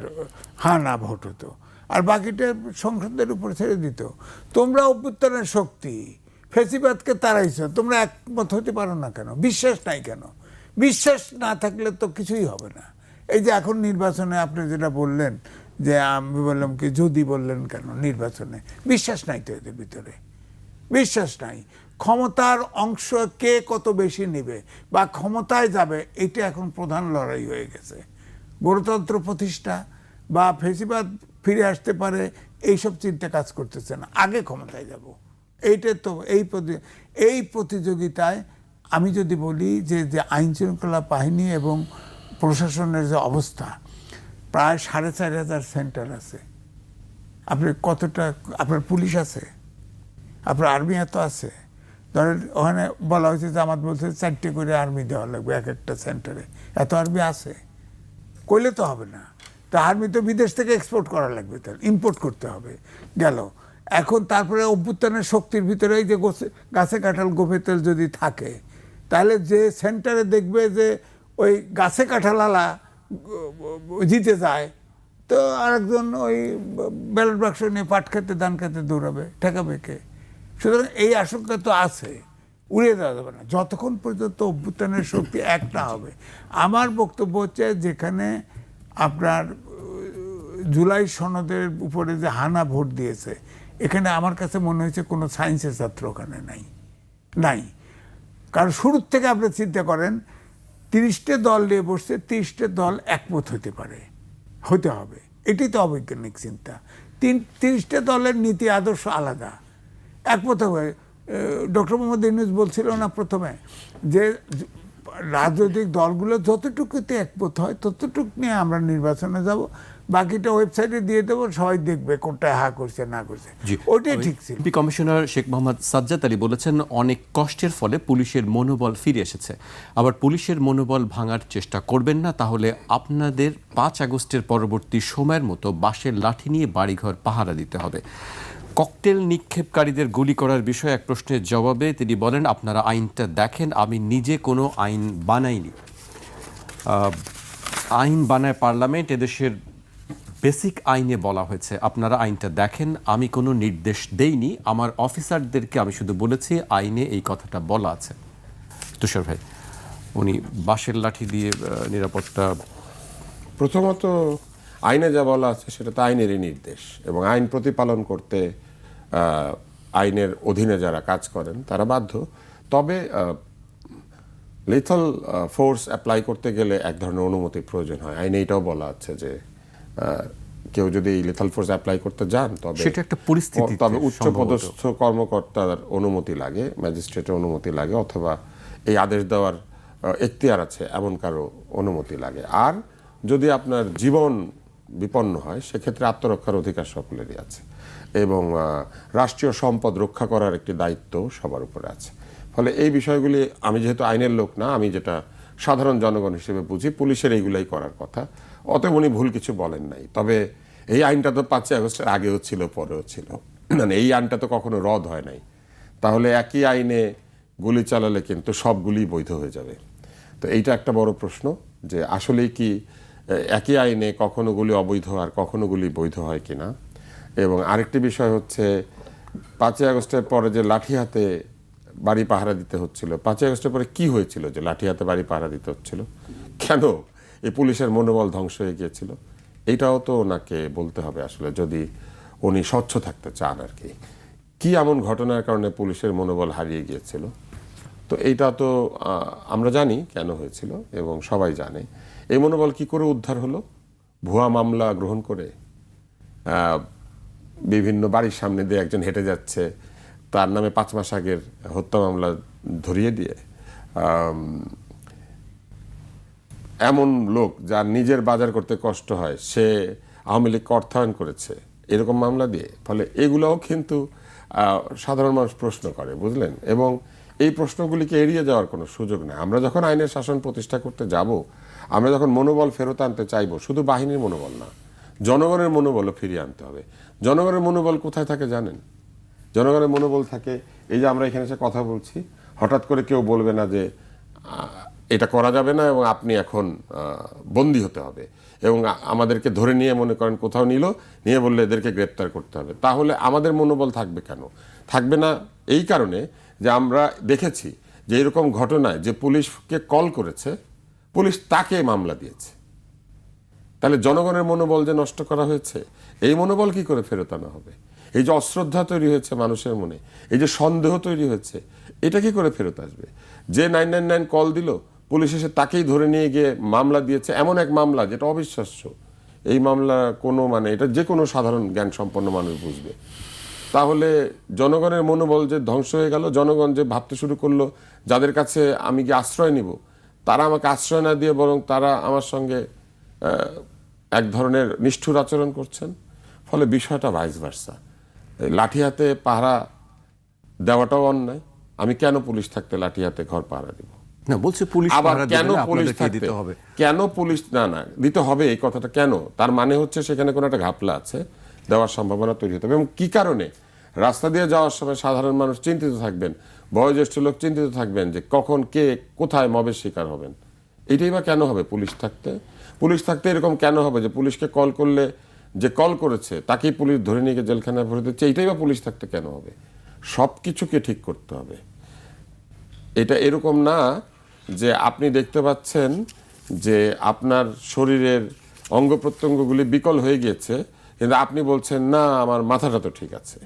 হ্যাঁ না ভোট হতো, আর বাকিটা সংসদের উপর ছেড়ে দিত। তোমরা অভ্যুত্থানের শক্তি, ফেসিবাদকে তাড়াইছো, তোমরা একমত হতে পারো না কেন? বিশ্বাস নাই কেন? বিশ্বাস না থাকলে তো কিছুই হবে না। এই যে এখন নির্বাচনে আপনি যেটা বললেন, যে আমি বললাম কি যদি বললেন কেন নির্বাচনে, বিশ্বাস নাই তো এদের ভিতরে, বিশ্বাস নাই। ক্ষমতার অংশ কে কত বেশি নেবে বা ক্ষমতায় যাবে, এটা এখন প্রধান লড়াই হয়ে গেছে। গণতন্ত্র প্রতিষ্ঠা বা ফেসিবাদ ফিরে আসতে পারে, এইসব চিন্তা কাজ করতেছে না, আগে ক্ষমতায় যাব। এইটা তো এই প্রতিযোগিতায় আমি যদি বলি যে আইন শৃঙ্খলা বাহিনী এবং প্রশাসনের যে অবস্থা, প্রায় 4,500 সেন্টার আছে। আপনি কতটা, আপনার পুলিশ আছে, আপনার আর্মি এত আছে। ধরেন ওখানে বলা হয়েছে যে আমার বলছে 4টে করে আর্মি দেওয়া লাগবে এক একটা সেন্টারে। এত আর্মি আছে কইলে তো হবে না। তা আর্মি তো বিদেশ থেকে এক্সপোর্ট করা লাগবে, তার ইম্পোর্ট করতে হবে। গেল এখন তারপরে অভ্যুত্থানের শক্তির ভিতরে এই যে গাছে কাঁঠাল গোফে তেল যদি থাকে, তাহলে যে সেন্টারে দেখবে যে ওই গাছে কাঁঠালালা জিতে যায়, তো আরেকজন ওই ব্যালট বাক্স নিয়ে পাট খেতে ধান খেতে দৌড়াবে, ঠেকাবে কে? সুতরাং এই আশঙ্কা তো আছে, উড়িয়ে দেওয়া যাবে না যতক্ষণ পর্যন্ত অভ্যুত্থানের শক্তি এক না হবে। আমার বক্তব্য হচ্ছে, যেখানে আপনার জুলাই সনদের উপরে যে হানা ভোট দিয়েছে, এখানে আমার কাছে মনে হয়েছে কোনো সায়েন্সের ছাত্র ওখানে নাই। কারণ শুরুর থেকে আপনি চিন্তা করেন, 30টে দল নিয়ে বসছে, 30টে দল একমত হতে হবে, এটাই তো অবৈজ্ঞানিক চিন্তা। 30টে দলের নীতি আদর্শ আলাদা, একমত হবে। ডক্টর মোহাম্মদ ইউনূস বলছিল না প্রথমে, যে রাজনৈতিক দলগুলো যতটুকুতে একমত হয় ততটুকু নিয়ে আমরা নির্বাচনে যাব, বাকিটা ওয়েবসাইটে দিয়ে দেবো, সবাই দেখবে কোনটা হা করছে না করছে। ওইটাই ঠিক ছিল। এমপি কমিশনার শেখ মোহাম্মদ সাজ্জাদ আলী বলেছেন, অনেক কষ্টের ফলে পুলিশের মনোবল ফিরে এসেছে। আবার পুলিশের মনোবল ভাঙার চেষ্টা করবেন না, তাহলে আপনাদের 5 আগস্টের পরবর্তী সময়ের মতো বাঁশের লাঠি নিয়ে বাড়িঘর পাহারা দিতে হবে। ককটেল নিক্ষেপকারীদের গুলি করার বিষয়ে এক প্রশ্নের জবাবে তিনি বলেন, আপনারা আইনটা দেখেন, আমি নিজে কোনো আইন বানাইনি। আইন বানায় পার্লামেন্ট, এদেশের বেসিক আইনে বলা হয়েছে আপনারা আইনটা দেখেন, আমি কোনো নির্দেশ দেইনি, আমার অফিসারদেরকে আমি শুধু বলেছি আইনে এই কথাটা বলা আছে। তুষার ভাই, উনি বাঁশের লাঠি দিয়ে নিরাপত্তা, প্রথমত আইনে যা বলা আছে সেটা তো আইনেরই নির্দেশ, এবং আইন প্রতিপালন করতে আইনের অধীনে যারা কাজ করেন তারা বাধ্য। তবে লিথল ফোর্স অ্যাপ্লাই করতে গেলে এক ধরনের অনুমতির প্রয়োজন হয়। আইনে এটাও বলা আছে যে কেউ যদি লিথল ফোর্স অ্যাপ্লাই করতে যান, তবে সেটা একটা পরিস্থিতি, তবে উচ্চপদস্থ কর্মকর্তার অনুমতি লাগে, ম্যাজিস্ট্রেটের অনুমতি লাগে, অথবা এই আদেশ দেওয়ার এখতিয়ার আছে এমন কারো অনুমতি লাগে। আর যদি আপনার জীবন বিপন্ন হয়, সেক্ষেত্রে আত্মরক্ষার অধিকার সকলেরই আছে, এবং রাষ্ট্রীয় সম্পদ রক্ষা করার একটি দায়িত্ব সবার উপরে আছে। ফলে এই বিষয়গুলি, আমি যেহেতু আইনের লোক না, আমি যেটা সাধারণ জনগণ হিসেবে বুঝি, পুলিশের এইগুলাই করার কথা। অতএব উনি ভুল কিছু বলেন নাই। তবে এই আইনটা তো 5 আগস্টের আগেও ছিল, পরেও ছিল, মানে এই আইনটা তো কখনো রদ হয় নাই। তাহলে একই আইনে গুলি চালালে কিন্তু সবগুলি বৈধ হয়ে যাবে। তো এইটা একটা বড় প্রশ্ন, যে আসলেই কি একই আইনে কখনো গুলি অবৈধ আর কখনো গুলি বৈধ হয় কিনা। এবং আরেকটি বিষয় হচ্ছে, 5 আগস্টের পরে যে লাঠি হাতে বাড়ি পাহারা দিতে হচ্ছিল, 5 আগস্টের পরে কি হয়েছিল যে লাঠি হাতে বাড়ি পাহারা দিতে হচ্ছিল? কেন এই পুলিশের মনোবল ধ্বংস হয়ে গিয়েছিল? এইটাও তো ওনাকে বলতে হবে আসলে, যদি উনি স্বচ্ছ থাকতে চান আর কি। কি এমন ঘটনার কারণে পুলিশের মনোবল হারিয়ে গিয়েছিল? তো এইটা তো আমরা জানি কেন হয়েছিল, এবং সবাই জানে। এই মনোবল কি করে উদ্ধার হলো? ভুয়া মামলা গ্রহণ করে, বিভিন্ন বাড়ির সামনে দিয়ে একজন হেঁটে যাচ্ছে, তার নামে 5 মাস আগের হত্যা মামলা ধরিয়ে দিয়ে, এমন লোক যার নিজের বাজার করতে কষ্ট হয়, সে আওয়ামী লীগকে অর্থায়ন করেছে, এরকম মামলা দিয়ে। ফলে এগুলোও কিন্তু সাধারণ মানুষ প্রশ্ন করে, বুঝলেন? এবং এই প্রশ্নগুলিকে এড়িয়ে যাওয়ার কোনো সুযোগ নেই। আমরা যখন আইনের শাসন প্রতিষ্ঠা করতে যাব, আমরা যখন মনোবল ফেরত আনতে চাইব, শুধু বাহিনীর মনোবল না, জনগণের মনোবলও ফিরিয়ে আনতে হবে। জনগণের মনোবল কোথায় থাকে জানেন? জনগণের মনোবল থাকে, এই যে আমরা এখানে এসে কথা বলছি, হঠাৎ করে কেউ বলবে না যে এটা করা যাবে না এবং আপনি এখন বন্দী হতে হবে। এবং আমাদেরকে ধরে নিয়ে মনে করেন কোথাও নিয়ে বললে এদেরকে গ্রেপ্তার করতে হবে, তাহলে আমাদের মনোবল থাকবে কেন? থাকবে না এই কারণে যে আমরা দেখেছি যে এরকম ঘটনায় যে পুলিশকে কল করেছে, পুলিশ তাকে মামলা দিয়েছে। তাহলে জনগণের মনোবল যে নষ্ট করা হয়েছে, এই মনোবল কি করে ফেরত আনা হবে? এই যে অশ্রদ্ধা তৈরি হয়েছে মানুষের মনে, এই যে সন্দেহ তৈরি হয়েছে, এটা কি করে ফেরত আসবে? যে 999 কল দিল, পুলিশ এসে তাকেই ধরে নিয়ে গিয়ে মামলা দিয়েছে, এমন এক মামলা যেটা অবিশ্বাস্য। এই মামলা কোনো এটা যে কোনো সাধারণ জ্ঞান সম্পন্ন মানুষ বুঝবে। তাহলে জনগণের মনোবল যে ধ্বংস হয়ে গেল, জনগণ যে ভাবতে শুরু করলো যাদের কাছে আমি কি আশ্রয় নিব, তারা আমাকে আশ্রয় না দিয়ে বরং তারা আমার সঙ্গে এক ধরনের নিষ্ঠুর আচরণ করছেন। ফলে বিষয়টা ভাইস ভার্সা। লাঠি হাতে পাহারা দেওয়াটাও অন্যায়। আমি কেন পুলিশ থাকতে লাঠি হাতে ঘর পাহারা দিব? না, বলছে পুলিশ আবার পাহারা কেন দেবে না, পুলিশ আপনাদেরকে থাকতে দিতে হবে। কেন পুলিশ না দিতে হবে, এই কথাটা কেন? তার মানে হচ্ছে সেখানে কোনো একটা ঘাপলা আছে, দেওয়ার সম্ভাবনা তৈরি হতে হবে। এবং কি কারণে রাস্তা দিয়ে যাওয়ার সময় সাধারণ মানুষ চিন্তিত থাকবেন, বয়োজ্যেষ্ঠ লোক চিন্তিত থাকবেন যে কখন কে কোথায় মবের শিকার হবেন। এটাই বা কেন হবে পুলিশ থাকতে? পুলিশ থাকতে এরকম কেন হবে যে পুলিশকে কল করলে যে কল করেছে তাকেই পুলিশ ধরে নিয়ে গিয়ে জেলখানায় ভরে দিচ্ছে? এইটাই বা পুলিশ থাকতে কেন হবে? সব কিছুকে ঠিক করতে হবে। এটা এরকম না যে আপনি দেখতে পাচ্ছেন যে আপনার শরীরের অঙ্গ প্রত্যঙ্গগুলি বিকল হয়ে গিয়েছে, কিন্তু আপনি বলছেন না আমার মাথাটা তো ঠিক আছে,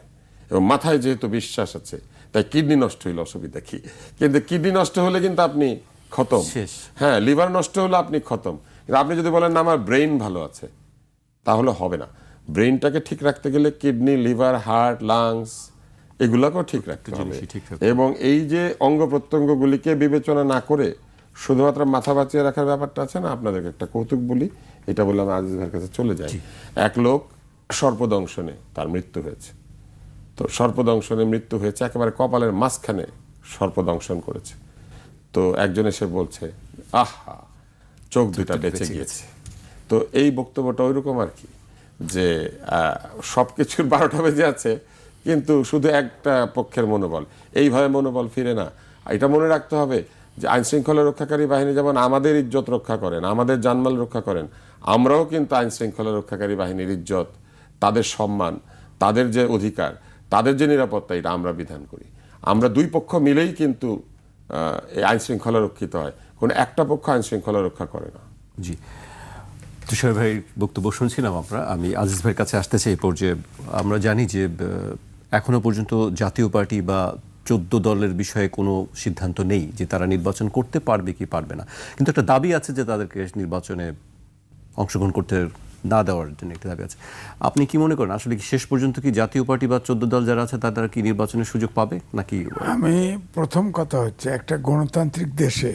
এবং মাথায় যেহেতু বিশ্বাস আছে তাই কিডনি নষ্ট হইলে অসুবিধা কি? কিন্তু কিডনি নষ্ট হলে কিন্তু আপনি খতম। শেষ। হ্যাঁ, লিভার নষ্ট হলে আপনি খতম। কিন্তু আপনি যদি বলেন না আমার ব্রেইন ভালো আছে, তাহলে হবে না। ব্রেইনটাকে ঠিক রাখতে গেলে কিডনি, লিভার, হার্ট, লাংস এগুলোকেও ঠিক রাখতে হবে। জিনিসই ঠিক রাখতে এবং এই যে অঙ্গ প্রত্যঙ্গগুলিকে বিবেচনা না করে শুধুমাত্র মাথা বাঁচিয়ে রাখার ব্যাপারটা আছে না, আপনাদেরকে একটা কৌতুক বলি, এটা বলে আমি আজিজ ভাইয়ের কাছে চলে যাই। এক লোক সর্পদংশনে তার মৃত্যু হয়েছে। তো সর্পদংশনে মৃত্যু হয়েছে, একেবারে কপালের মাঝখানে সর্পদংশন করেছে। তো একজন এসে বলছে আহা, চোখ দুটা বেঁচে গিয়েছে। তো এই বক্তব্যটা ওইরকম আর কি, যে সবকিছুর 12টা বেজে আছে, কিন্তু শুধু একটা পক্ষের মনোবল, এইভাবে মনোবল ফিরে না। এটা মনে রাখতে হবে যে আইন শৃঙ্খলা রক্ষাকারী বাহিনী যেমন আমাদের ইজ্জত রক্ষা করেন, আমাদের জানমাল রক্ষা করেন, আমরাও কিন্তু আইন শৃঙ্খলা রক্ষাকারী বাহিনীর ইজ্জত, তাদের সম্মান, তাদের যে অধিকার, তাদের যে নিরাপত্তা, এটা আমরা বিধান করি। আমরা দুই পক্ষ মিলেই কিন্তু এই আইন শৃঙ্খলা রক্ষিত হয়, কোনো একটা পক্ষ আইন শৃঙ্খলা রক্ষা করে না। জি, তুষার ভাইয়ের বক্তব্য শুনছিলাম আমরা। আমি আজিজ ভাইয়ের কাছে আসতে চাই এই পর্যায়ে। আমরা জানি যে এখনো পর্যন্ত জাতীয় পার্টি বা 14 দলের বিষয়ে কোনো সিদ্ধান্ত নেই যে তারা নির্বাচন করতে পারবে কি পারবে না, কিন্তু একটা দাবি আছে যে তাদেরকে নির্বাচনে অংশগ্রহণ করতে না দেওয়ার জন্য একটা দাবি আছে। আপনি কি মনে করেন আসলে কি শেষ পর্যন্ত কি জাতীয় পার্টি বা 14 দল যারা আছে তারা কি নির্বাচনের সুযোগ পাবে নাকি? আমি প্রথম কথা হচ্ছে, একটা গণতান্ত্রিক দেশে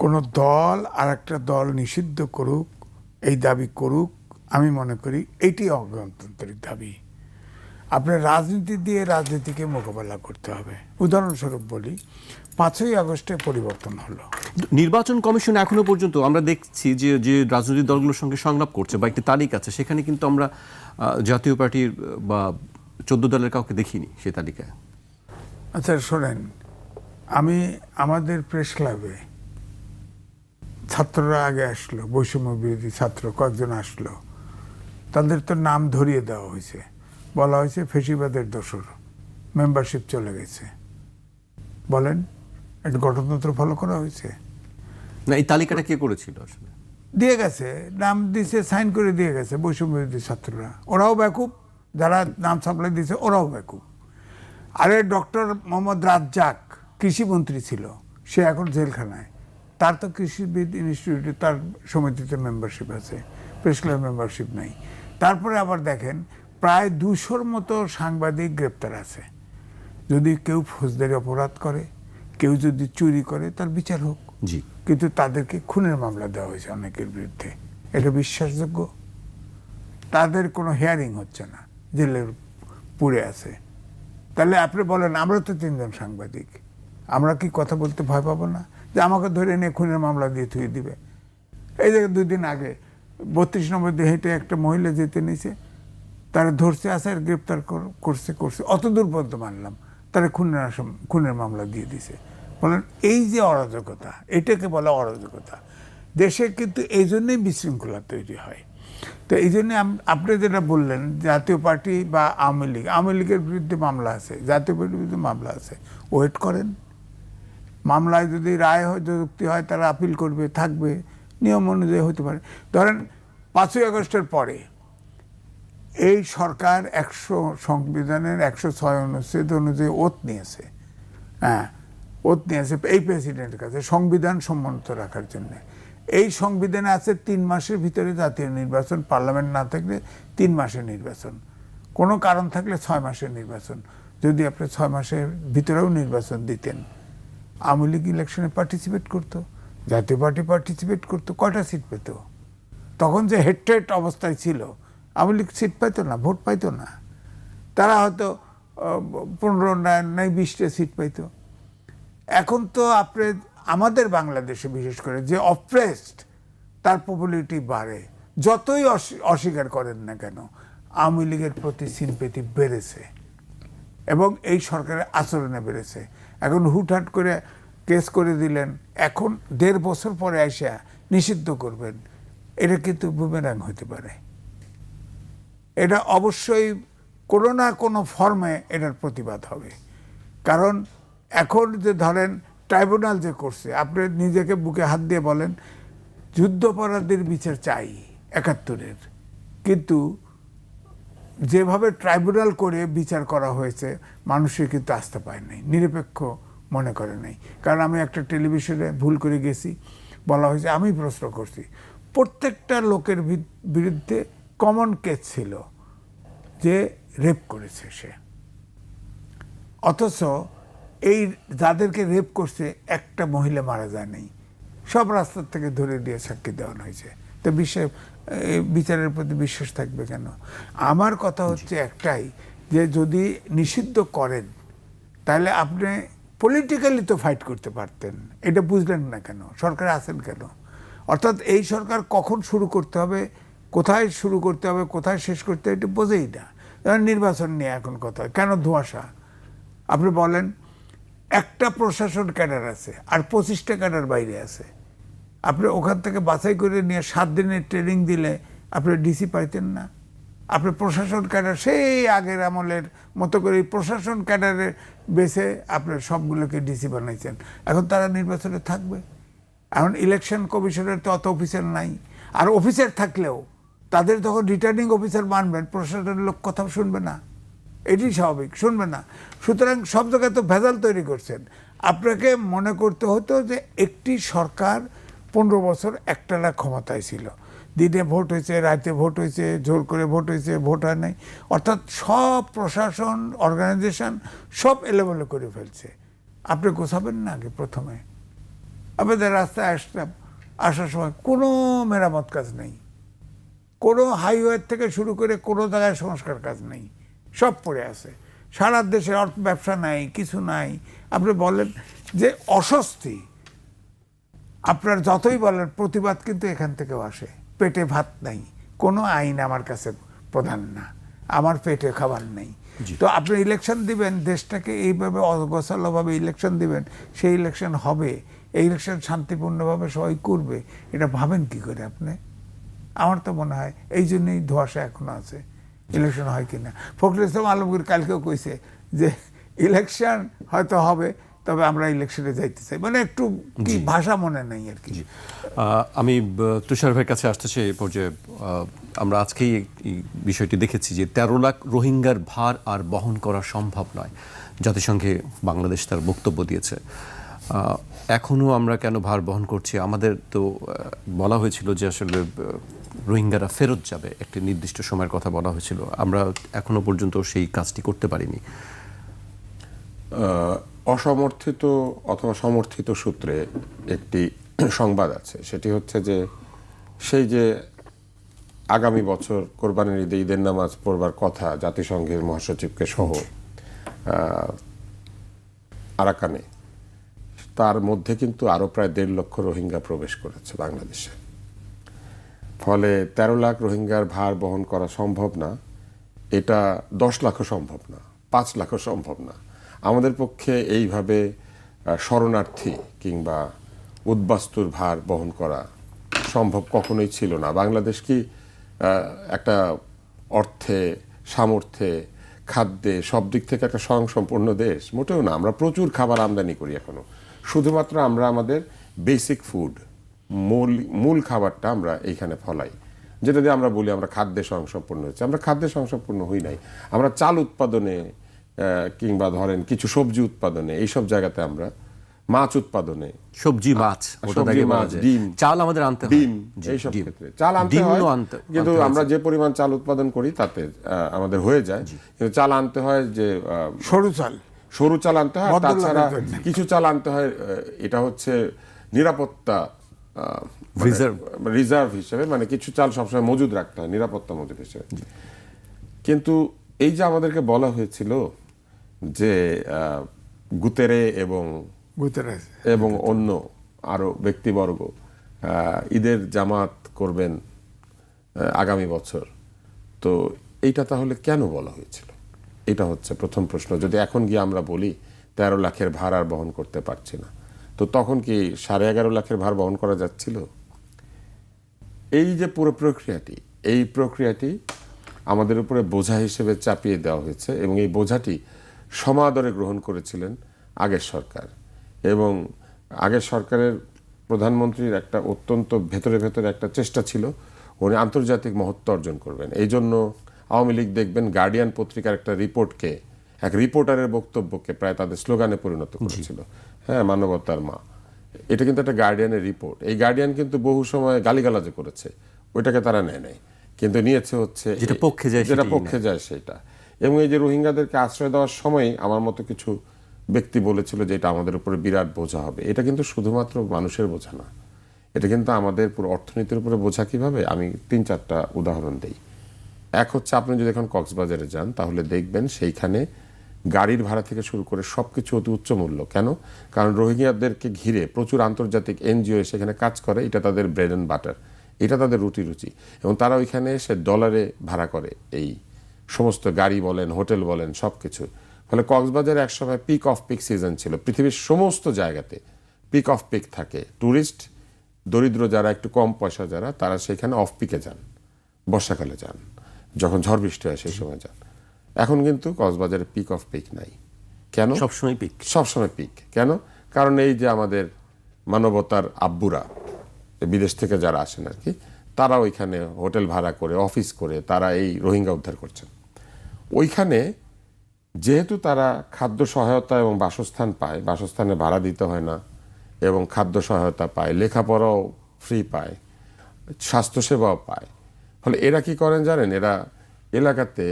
কোনো দল আর একটা দল নিষিদ্ধ করুক, এই দাবি করুক, আমি মনে করি এইটি অগণতান্ত্রিক দাবি। আপনার রাজনীতি দিয়ে রাজনীতিকে মোকাবেলা করতে হবে। উদাহরণস্বরূপ বলি, 5ই আগস্টে পরিবর্তন হলো। নির্বাচন কমিশন এখনো পর্যন্ত আমরা দেখছি যে যে রাজনৈতিক দলগুলোর সঙ্গে সংলাপ করছে বা একটি তালিকা আছে, সেখানে কিন্তু আমরা জাতীয় পার্টির বা 14 দলের কাউকে দেখিনি সেই তালিকায়। আচ্ছা শোনেন, আমি আমাদের প্রেস ক্লাবে ছাত্ররা আগে আসলো, বৈষম্য বিরোধী ছাত্র কয়েকজন আসলো, তাদের তো নাম ধরিয়ে দেওয়া হয়েছে, বলা হয়েছে ফেসিবাদের দোসর, মেম্বারশিপ চলে গেছে। বলেন, এটা গণতন্ত্র ফলো করা হয়েছে? না, এই তালিকাটা কে করেছিল আসলে? দিয়ে গেছে, নাম দিছে, সাইন করে দিয়ে গেছে বৈষম্য বিরোধী ছাত্ররা। ওরাও বেকুব, যারা নাম সাপ্লাই দিয়েছে ওরাও বেকুব। আরে ডক্টর মোহাম্মদ রাজ্জাক কৃষিমন্ত্রী ছিল, সে এখন জেলখানায়। তার তো কৃষিবিদ ইনস্টিটিউটে তার সমিতিতে মেম্বারশিপ আছে, প্রেস ক্লাব মেম্বারশিপ নাই। তারপরে আবার দেখেন, প্রায় 200-র মতো সাংবাদিক গ্রেপ্তার আছে। যদি কেউ ফৌজদারি অপরাধ করে, কেউ যদি চুরি করে, তার বিচার হোক। জি, কিন্তু তাদেরকে খুনের মামলা দেওয়া হয়েছে অনেকের বিরুদ্ধে। এটা বিশ্বাসযোগ্য? তাদের কোনো হিয়ারিং হচ্ছে না, জেলে পুড়ে আছে। তাহলে আপনি বলেন, আমরা তো 3 জন সাংবাদিক, আমরা কি কথা বলতে ভয় পাবো না যে আমাকে ধরে নিয়ে খুনের মামলা দিয়ে থুয়ে দিবে? এই যে 2 দিন আগে 32 নম্বর দিয়ে হেঁটে একটা মহিলা যেতে নিয়েছে, তারা ধরছে, আছে আর গ্রেপ্তার করছে। অত দূর পর্যন্ত মানলাম, তারা খুনের মামলা দিয়ে দিছে। বলেন, এই যে অরাজকতা, এটাকে বলা অরাজকতা। দেশে কিন্তু এই জন্যই বিশৃঙ্খলা তৈরি হয়। তো এই জন্য আপনি যেটা বললেন জাতীয় পার্টি বা আওয়ামী লীগের বিরুদ্ধে মামলা আছে, জাতীয় পার্টির বিরুদ্ধে মামলা আছে, ওয়েট করেন। মামলায় যদি রায় হয়, যুক্তি হয়, তারা আপিল করবে, থাকবে, নিয়ম অনুযায়ী হতে পারে। ধরেন 5ই আগস্টের পরে এই সরকার সংবিধানের 106 অনুচ্ছেদ অনুযায়ী ওথ নিয়েছে, হ্যাঁ ওথ নিয়েছে এই প্রেসিডেন্টের কাছে সংবিধান সম্মত রাখার জন্য। এই সংবিধানে আছে 3 মাসের ভিতরে জাতীয় নির্বাচন, পার্লামেন্ট না থাকলে 3 মাসের নির্বাচন, কোনো কারণ থাকলে 6 মাসের নির্বাচন। যদি আপনি 6 মাসের ভিতরেও নির্বাচন দিতেন, আওয়ামী লীগ ইলেকশনে পার্টিসিপেট করতো, জাতীয় পার্টি পার্টিসিপেট করতো, কয়টা সিট পেত? তখন যে হেড টু হেড অবস্থায় ছিল, আওয়ামী লীগ সিট পাইতো না, ভোট পাইতো না। তারা হয়তো 15 নাই 20টা সিট পাইতো। এখন তো আপনি আমাদের বাংলাদেশে বিশেষ করে যে অপ্রেসড, তার পপুলারিটি বাড়ে, যতই অস্বীকার করেন না কেন, আওয়ামী লীগের প্রতি সিম্পেথি বেড়েছে এবং এই সরকারের আচরণে বেড়েছে। এখন হুটহাট করে কেস করে দিলেন, এখন 1.5 বছর পরে এসে নিষিদ্ধ করবেন, এটা কিন্তু বুমেরাং হতে পারে। এটা অবশ্যই কোনো না কোনো ফর্মে এটার প্রতিবাদ হবে। কারণ এখন যে ধরেন ট্রাইব্যুনাল যে করছে, আপনি নিজেকে বুকে হাত দিয়ে বলেন যুদ্ধাপরাধীর বিচার চাই 71-এর, কিন্তু যেভাবে ট্রাইব্যুনাল করে বিচার করা হয়েছে মানুষের কিন্তু আস্থা পায় নাই, নিরপেক্ষ মনে করে নাই। কারণ আমি একটা টেলিভিশনে ভুল করে গেছি, বলা হয়েছে, আমি প্রশ্ন করছি, প্রত্যেকটা লোকের বিরুদ্ধে কমন কেস ছিল যে রেপ করেছে সে, অথচ এই যাদেরকে রেপ করছে একটা মহিলা মারা যায় নাই, সব রাস্তার থেকে ধরে দিয়ে সাক্ষী দেওয়ানো হয়েছে। তো বিচারের প্রতি বিশ্বাস থাকবে কেন? আমার কথা হচ্ছে একটাই, যে যদি নিষিদ্ধ করেন তাহলে আপনি পলিটিক্যালি তো ফাইট করতে পারতেন, এটা বুঝলেন না কেন? সরকার আছেন কেন? অর্থাৎ এই সরকার কখন শুরু করতে হবে, কোথায় শুরু করতে হবে, কোথায় শেষ করতে হবে, এটা বোঝেই না। নির্বাচন নিয়ে এখন কথা, কেন ধোঁয়াশা? আপনি বলেন একটা প্রশাসন ক্যাডার আছে আর 25টা ক্যাডার বাইরে আছে, আপনি ওখান থেকে বাছাই করে নিয়ে 7 দিনের ট্রেনিং দিলে আপনি ডিসি পাইতেন না? আপনি প্রশাসন ক্যাডার সেই আগের আমলের মতো করে প্রশাসন ক্যাডারের বেসে আপনার সবগুলোকে ডিসি বানাইছেন, এখন তারা নির্বাচনে থাকবে। এখন ইলেকশন কমিশনের তো অত অফিসার নাই, আর অফিসার থাকলেও তাদের যখন রিটার্নিং অফিসার মানবেন, প্রশাসনের লোক কথাও শুনবে না, এটি স্বাভাবিক, শুনবে না। সুতরাং সব জায়গায় তো ভেজাল তৈরি করছেন। আপনাকে মনে করতে হতো যে একটি সরকার 15 বছর একটানা ক্ষমতায় ছিল, দিনে ভোট হয়েছে, রাতে ভোট হয়েছে, জোর করে ভোট হয়েছে, ভোট হয় নাই, অর্থাৎ সব প্রশাসন অর্গানাইজেশন সব এলোমেলো করে ফেলছে। আপনি গোছাবেন না আগে প্রথমে? আপনাদের রাস্তায় আসার সময় কোনো মেরামত কাজ নেই, কোনো হাইওয়ে থেকে শুরু করে কোনো জায়গায় সংস্কার কাজ নেই, সব পড়ে আছে। সারা দেশে অর্থ ব্যবসা নাই, কিছু নাই। আপনি বলেন যে অস্বস্তি, আপনার যতই বলেন প্রতিবাদ কিন্তু এখান থেকেও আসে। পেটে ভাত নাই, কোনো আইন আমার কাছে প্রধান না, আমার পেটে খাবার নেই। তো আপনি ইলেকশন দিবেন, দেশটাকে এইভাবে অগোছালোভাবে ইলেকশন দিবেন, সেই ইলেকশন হবে, এই ইলেকশন শান্তিপূর্ণভাবে সবাই করবে, এটা ভাবেন কি করে আপনি? আমার তো মনে হয় এই জন্যই ধোঁয়াশা এখনো আছে, ইলেকশন হয় কিনা। ফখরুল ইসলাম আলমগীর কালকেও কইছে যে ইলেকশন হয়তো হবে, তবে আমরা ইলেকশনে যাইতে চাই, মানে একটু কি ভাষা মনে নেই আর কি। আমি তুষার ভাইয়ের কাছে আসতে চাই এই পর্যায়ে। আমরা আজকেই এই বিষয়টি দেখেছি যে 13 লাখ রোহিঙ্গার ভার আর বহন করা সম্ভব নয়, জাতিসংঘে বাংলাদেশ তার বক্তব্য দিয়েছে। এখনও আমরা কেন ভার বহন করছি? আমাদের তো বলা হয়েছিল যে আসলে রোহিঙ্গারা ফেরত যাবে, একটি নির্দিষ্ট সময়ের কথা বলা হয়েছিল, আমরা এখনো পর্যন্ত সেই কাজটি করতে পারিনি। অসমর্থিত অথবা সমর্থিত সূত্রে একটি সংবাদ আছে, সেটি হচ্ছে যে সেই যে আগামী বছর কোরবানির ঈদে ঈদের নামাজ পড়বার কথা জাতিসংঘের মহাসচিবকে সহ আরাকানে, তার মধ্যে কিন্তু আরও প্রায় 1.5 লক্ষ রোহিঙ্গা প্রবেশ করেছে বাংলাদেশে। ফলে 13 লাখ রোহিঙ্গার ভার বহন করা সম্ভব না, এটা 10 লাখও সম্ভব না, 5 লাখও সম্ভব না। আমাদের পক্ষে এইভাবে শরণার্থী কিংবা উদ্বাস্তুর ভার বহন করা সম্ভব কখনোই ছিল না। বাংলাদেশ কি একটা অর্থে, সামর্থ্যে, খাদ্যে সব দিক থেকে একটা স্বয়ংসম্পূর্ণ দেশ? মোটেও না। আমরা প্রচুর খাবার আমদানি করি এখনো। শুধুমাত্র আমরা আমাদের বেসিক ফুড, মূল খাবারটা আমরা এইখানে ফলাই, যেটা দিয়ে আমরা বলি আমরা খাদ্যে স্বয়ংসম্পূর্ণ হচ্ছে। আমরা খাদ্যে স্বয়ংসম্পূর্ণ হই নাই। আমরা চাল উৎপাদনে কিংবা ধরেন কিছু সবজি উৎপাদনে, এইসব জায়গাতে আমরা, মাছ উৎপাদনে, সবজি, মাছ, সবজি, মাছ, ডিম, চাল আমাদের আনতে হয়, ডিম, এইসব ক্ষেত্রে চাল আনতে হয়, কিন্তু আমরা যে পরিমাণ চাল উৎপাদন করি তাতে আমাদের হয়ে যায়। কিন্তু চাল আনতে হয় যে সরু চাল আনতে হয়। তাছাড়া কিছু চাল আনতে হয়, এটা হচ্ছে নিরাপত্তা রিজার্ভ হিসেবে, মানে কিছু চাল সবসময় মজুদ রাখতে হয় নিরাপত্তা মজুদ হিসেবে। কিন্তু এই যে আমাদেরকে বলা হয়েছিল যে গুতেরে এবং অন্য আরো ব্যক্তিবর্গ ঈদের জামাত করবেন আগামী বছর, তো এইটা তাহলে কেন বলা হয়েছিল? এটা হচ্ছে প্রথম প্রশ্ন। যদি এখন গিয়ে আমরা বলি 13 লাখের ভার আর বহন করতে পারছি না, তো তখন কি 11.5 লাখের ভার বহন করা যাচ্ছিল? এই যে পুরো প্রক্রিয়াটি, এই প্রক্রিয়াটি আমাদের উপরে বোঝা হিসেবে চাপিয়ে দেওয়া হয়েছে, এবং এই বোঝাটি সমাদরে গ্রহণ করেছিলেন আগের সরকার। এবং আগের সরকারের প্রধানমন্ত্রীর একটা অত্যন্ত ভেতরে ভেতরে একটা চেষ্টা ছিল উনি আন্তর্জাতিক মহত্ব অর্জন করবেন। এই জন্য আওয়ামী লীগ দেখবেন গার্ডিয়ান পত্রিকার একটা রিপোর্টকে, এক রিপোর্টারের বক্তব্যকে প্রায় তাদের স্লোগানে পরিণত করেছিল। হ্যাঁ, মানবতার মা, এটা কিন্তু একটা গার্ডিয়ানের রিপোর্ট। এই গার্ডিয়ান কিন্তু বহু সময় গালিগালাজে করেছে, ওইটাকে তারা নেয় নাই, কিন্তু নিয়েছে হচ্ছে যেটা পক্ষে যায় সেটা। এবং এই যে রোহিঙ্গাদেরকে আশ্রয় দেওয়ার সময় আমার মতো কিছু ব্যক্তি বলেছিল যে এটা আমাদের উপরে বিরাট বোঝা হবে। এটা কিন্তু শুধুমাত্র মানুষের বোঝা না, এটা কিন্তু আমাদের পুরো অর্থনীতির উপরে বোঝা। কিভাবে? আমি 3-4টা উদাহরণ দেই। এক হচ্ছে, আপনি যদি এখন কক্সবাজারে যান তাহলে দেখবেন সেইখানে গাড়ির ভাড়া থেকে শুরু করে সবকিছু অতি উচ্চ মূল্য। কেন? কারণ রোহিঙ্গাদেরকে ঘিরে প্রচুর আন্তর্জাতিক এনজিও সেখানে কাজ করে, এটা তাদের ব্রেড অ্যান্ড বাটার, এটা তাদের রুটি, এবং তারা ওইখানে এসে ডলারে ভাড়া করে এই সমস্ত গাড়ি বলেন, হোটেল বলেন, সব কিছু। ফলে কক্সবাজারে একসময় পিক অফ পিক সিজন ছিল। পৃথিবীর সমস্ত জায়গাতে পিক অফ পিক থাকে। ট্যুরিস্ট, দরিদ্র যারা, একটু কম পয়সা যারা, তারা সেখানে অফ পিকে যান, বর্ষাকালে যান, যখন ঝড় বৃষ্টি হয় সেই সময় যান। এখন কিন্তু কক্সবাজারে পিক অফ পিক নাই। কেন? সবসময় পিক। কেন? কারণ এই যে আমাদের মানবতার আব্বুরা বিদেশ থেকে যারা আসেন আর কি, তারা ওইখানে হোটেল ভাড়া করে, অফিস করে, তারা এই রোহিঙ্গা উদ্ধার করছেন। ওইখানে যেহেতু তারা খাদ্য সহায়তা এবং বাসস্থান পায়, বাসস্থানে ভাড়া দিতে হয় না, এবং খাদ্য সহায়তা পায়, লেখাপড়াও ফ্রি পায়, স্বাস্থ্যসেবাও পায়। ফলে এরা কি করেন জানেন? এরা এলাকাতে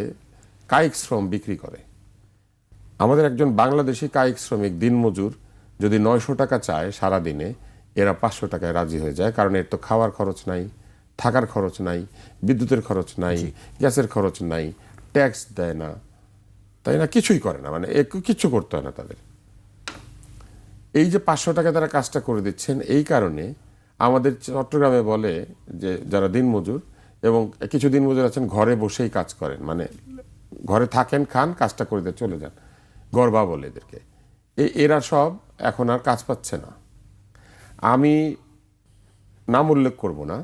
কায়িক শ্রম বিক্রি করে। আমাদের একজন বাংলাদেশি কায়িক শ্রমিক দিনমজুর যদি 900 টাকা চায় সারাদিনে, এরা 500 টাকায় রাজি হয়ে যায়। কারণ এর তো খাওয়ার খরচ নাই, থাকার খরচ নাই, বিদ্যুতের খরচ নাই, গ্যাসের খরচ নাই, ট্যাক্স দেয় না, তাই না? কিছুই করে না, মানে কিচ্ছু করতে হয় না তাদের। এই যে 500 টাকা তারা কাজটা করে দিচ্ছেন, এই কারণে আমাদের চট্টগ্রামে বলে যে যারা দিনমজুর, এবং কিছু দিনমজুর আছেন ঘরে বসেই কাজ করেন, মানে ঘরে থাকেন, খান, কাজটা করে দিয়ে চলে যান, গরবা বলে এদেরকে। এরা সব এখন আর কাজ পাচ্ছে না। আমি নাম উল্লেখ করব না,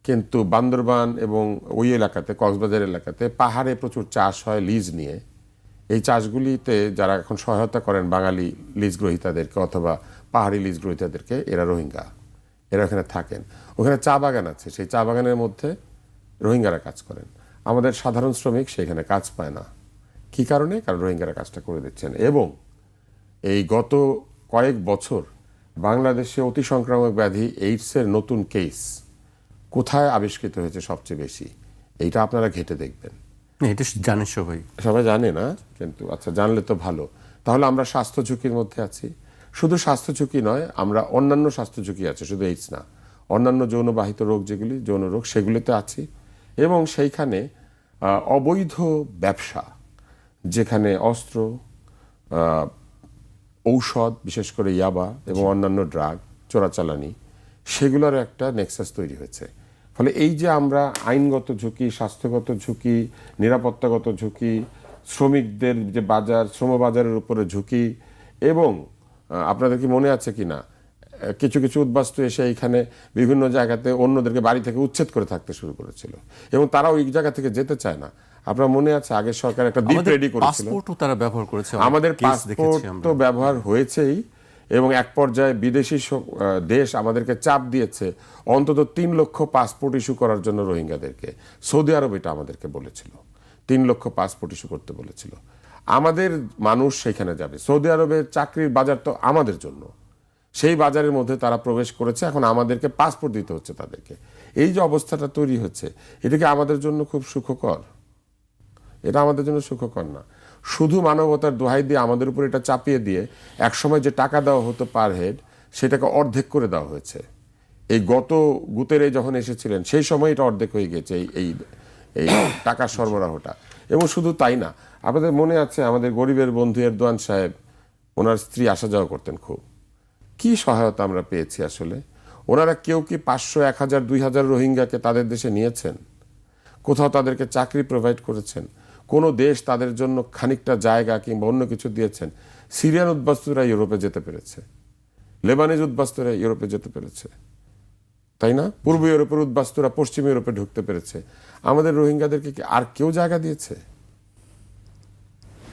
কিন্তু বান্দরবান এবং ওই এলাকাতে, কক্সবাজার এলাকাতে পাহাড়ে প্রচুর চাষ হয় লিজ নিয়ে। এই চাষগুলিতে যারা এখন সহায়তা করেন বাঙালি লিজ গ্রহীতাদেরকে অথবা পাহাড়ি লিজ গ্রহীতাদেরকে, এরা রোহিঙ্গা, এরা ওখানে থাকেন। ওখানে চা বাগান আছে, সেই চা বাগানের মধ্যে রোহিঙ্গারা কাজ করেন। আমাদের সাধারণ শ্রমিক সেখানে কাজ পায় না। কি কারণে? কারণ রোহিঙ্গারা কাজটা করে দিচ্ছেন। এবং এই গত কয়েক বছর বাংলাদেশে অতি সংক্রামক ব্যাধি এইডসের নতুন কেস কোথায় আবিষ্কৃত হয়েছে সবচেয়ে বেশি? এইটা আপনারা ঘেঁটে দেখবেন। এটা জানে সবাই জানে না, কিন্তু আচ্ছা, জানলে তো ভালো। তাহলে আমরা স্বাস্থ্য ঝুঁকির মধ্যে আছি। শুধু স্বাস্থ্য ঝুঁকি নয়, আমরা অন্যান্য স্বাস্থ্য ঝুঁকি আছে, শুধু এইডস না, অন্যান্য যৌনবাহিত রোগ, যেগুলি যৌন রোগ, সেগুলিতে আছি। এবং সেইখানে অবৈধ ব্যবসা, যেখানে অস্ত্র, ঔষধ, বিশেষ করে ইয়াবা এবং অন্যান্য ড্রাগ চোরাচালানি, সেগুলোর একটা নেক্সাস তৈরি হয়েছে। ফলে এই যে আমরা আইনগত ঝুঁকি, স্বাস্থ্যগত ঝুঁকি, নিরাপত্তাগত ঝুঁকি, শ্রমিকদের যে বাজার, শ্রমবাজারের উপরে ঝুঁকি, এবং আপনাদের কি মনে আছে কিনা কিছু কিছু উদ্বাস্তু এসে এখানে বিভিন্ন জায়গাতে অন্যদেরকে বাড়ি থেকে উচ্ছেদ করে থাকতে শুরু করেছিল, এবং তারা ওই জায়গা থেকে যেতে চায় না। আপনার মনে আছে আগের সরকার একটা দ্বীপ রেডি করেছিল, পাসপোর্টও তারা ব্যবহার করেছে, আমাদের কেস দেখেছি পাসপোর্ট আমরা। তো ব্যবহার হয়েছেই, এবং এক পর্যায়ে বিদেশি দেশ আমাদেরকে চাপ দিয়েছে অন্তত 3 লক্ষ পাসপোর্ট ইস্যু করার জন্য রোহিঙ্গাদেরকে। সৌদি আরব এটা আমাদেরকে বলেছিল, 3 লক্ষ পাসপোর্ট ইস্যু করতে বলেছিল। আমাদের মানুষ সেখানে যাবে, সৌদি আরবের চাকরির বাজার তো আমাদের জন্য, সেই বাজারের মধ্যে তারা প্রবেশ করেছে, এখন আমাদেরকে পাসপোর্ট দিতে হচ্ছে তাদেরকে। এই যে অবস্থাটা তৈরি হচ্ছে, এটা কি আমাদের জন্য খুব সুখকর? এটা আমাদের জন্য সুখকর না। শুধু মানবতার দোহাই দিয়ে আমাদের উপর এটা চাপিয়ে দিয়ে একসময় যে টাকা দেওয়া হতো পার হেড, সেটাকে অর্ধেক করে দেওয়া হয়েছে। এই গত গুতেরে যখন এসেছিলেন সেই সময় এটা অর্ধেক হয়ে গেছে, এই এই টাকার সরবরাহটা। এবং শুধু তাই না, আপনাদের মনে আছে আমাদের গরিবের বন্ধু এরদোয়ান সাহেব, ওনার স্ত্রী আসা যাওয়া করতেন খুব, কি সহায়তা আমরা পেয়েছি আসলে। ওনারা কেউ কি 500, 1000, 2000 রোহিঙ্গাকে তাদের দেশে নিয়েছেন? কোথাও তাদেরকে চাকরি প্রোভাইড করেছেন? কোনো দেশ তাদের জন্য খানিকটা জায়গা কিংবা অন্য কিছু দিয়েছেন? সিরিয়ান উদ্বাস্তুরা ইউরোপে যেতে পেরেছে, লেবানিজ উদ্বাস্তুরা ইউরোপে যেতে পেরেছে, তাই না? পূর্ব ইউরোপের উদ্বাস্তুরা পশ্চিম ইউরোপে ঢুকতে পেরেছে। আমাদের রোহিঙ্গাদেরকে কি আর কেউ জায়গা দিয়েছে?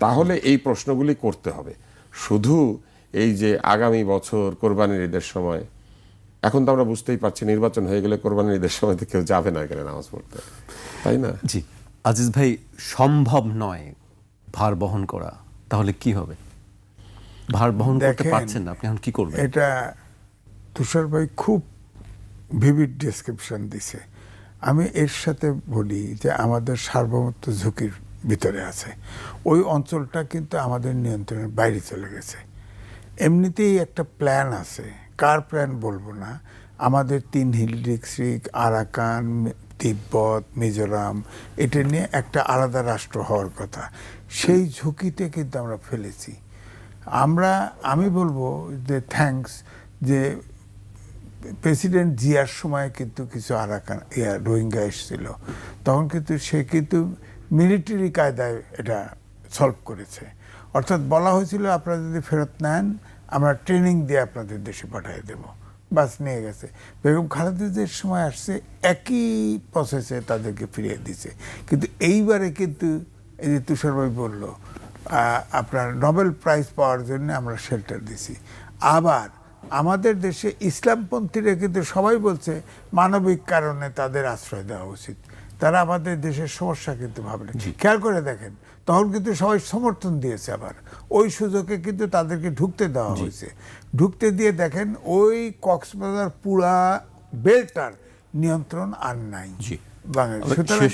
তাহলে এই প্রশ্নগুলি করতে হবে। শুধু এই যে আগামী বছর কোরবানির ঈদের সময়, এখন তো আমরা বুঝতেই পারছি নির্বাচন হয়ে গেলে কোরবানির ঈদের সময় তো কেউ যাবে না এখানে নামাজ পড়তে, তাই না? জি আজিজ ভাই, সম্ভব নয় ভার বহন করা, তাহলে কি হবে? ভার বহন করতে দেখেন, পারছেন না, আপনি এখন কি করবেন? এটা তুষার ভাই খুব ভিভিড ডেসক্রিপশন দিছে। আমি এর সাথে বলি যে আমাদের সার্বভৌমত্ব ঝুঁকির ভিতরে আছে, ওই অঞ্চলটা কিন্তু আমাদের নিয়ন্ত্রণের বাইরে চলে গেছে। এমনিতেই একটা প্ল্যান আছে, কার প্ল্যান বলবো না, আমাদের 3 হিল ডিস্ট্রিক্ট, আরাকান, তিব্বত, মিজোরাম, এটা নিয়ে একটা আলাদা রাষ্ট্র হওয়ার কথা। সেই ঝুঁকিতে কিন্তু আমরা ফেলেছি। আমি বলবো যে থ্যাঙ্কস যে প্রেসিডেন্ট জিয়ার সময় কিন্তু কিছু আরাকান রোহিঙ্গা এসেছিল, তখন কিন্তু সে কিন্তু মিলিটারি কায়দায় এটা সলভ করেছে। অর্থাৎ বলা হয়েছিল আপনারা যদি ফেরত নেন আমরা ট্রেনিং দিয়ে আপনাদের দেশে পাঠিয়ে দেব, বাস নিয়ে গেছে। বেগম খালেদাদের সময় আসছে, একই প্রসেসে তাদেরকে ফিরিয়ে দিছে। কিন্তু এইবারে কিন্তু এই যে তুষার ভাই বলল, আপনার নোবেল প্রাইজ পাওয়ার জন্য আমরা শেল্টার দিছি। আবার আমাদের দেশে ইসলামপন্থীরা কিন্তু সবাই বলছে মানবিক কারণে তাদের আশ্রয় দেওয়া উচিত, তারা আমাদের দেশের সমস্যা কিন্তু ভাবলেন। খেয়াল করে দেখেন, তখন কিন্তু সবাই সমর্থন দিয়েছে, আবার ওই সুযোগে কিন্তু তাদেরকে ঢুকতে দেওয়া হয়েছে। ঢুকতে দিয়ে দেখেন ওই কক্সবাজার পুরা বেলটার নিয়ন্ত্রণ আর নাই বাংলাদেশ। সুতরাং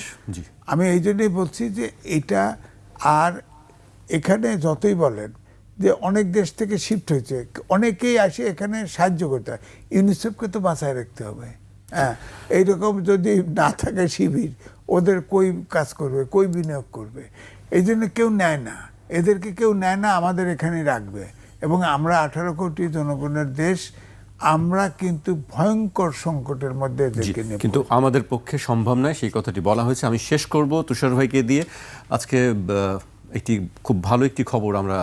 আমি এই জন্যই বলছি যে এটা, আর এখানে যতই বলেন যে অনেক দেশ থেকে শিফট হয়েছে, অনেকেই আসে এখানে সাহায্য করতে হয়, ইউনিসেফকে তো বাঁচায় রাখতে হবে। হ্যাঁ, এইরকম যদি না থাকে শিবির, ওদের কই কাজ করবে, কই বিনিয়োগ করবে? এই জন্য কেউ নেয় না, এদেরকে কেউ নেয় না, আমাদের এখানে রাখবে। এবং আমরা 18 কোটি জনগণের দেশ, আমরা কিন্তু ভয়ঙ্কর সংকটের মধ্যে এদেরকে নিয়ে, কিন্তু আমাদের পক্ষে সম্ভব নয়, সেই কথাটি বলা হয়েছে। আমি শেষ করব তুষার ভাইকে দিয়ে। আজকে একটি খুব ভালো একটি খবর আমরা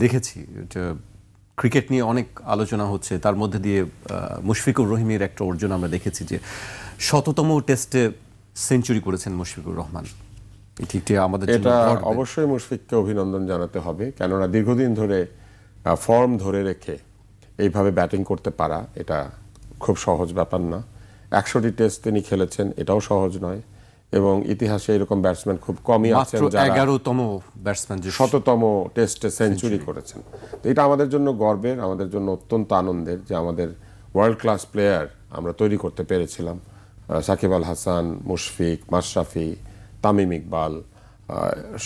দেখেছি, ক্রিকেট নিয়ে অনেক আলোচনা হচ্ছে, তার মধ্যে দিয়ে মুশফিকুর রহিমের একটা অর্জন আমরা দেখেছি, যে 100তম টেস্টে সেঞ্চুরি করেছেন মুশফিকুর রহমান। এটি আমাদের জন্য এটা গর্বের। অবশ্যই মুশফিককে অভিনন্দন জানাতে হবে, কেননা দীর্ঘদিন ধরে ফর্ম ধরে রেখে এইভাবে ব্যাটিং করতে পারা এটা খুব সহজ ব্যাপার না। 100টি টেস্ট তিনি খেলেছেন, এটাও সহজ নয়, এবং ইতিহাসে এরকম ব্যাটসম্যান খুব কমই আছেন যারা 11তম ব্যাটসম্যান যে 100তম টেস্টে সেঞ্চুরি করেছেন। তো এটা আমাদের জন্য গর্বের, আমাদের জন্য অত্যন্ত আনন্দের যে আমাদের ওয়ার্ল্ড ক্লাস প্লেয়ার আমরা তৈরি করতে পেরেছিলাম। সাকিব আল হাসান, মুশফিক, মাশরাফি, তামিম ইকবাল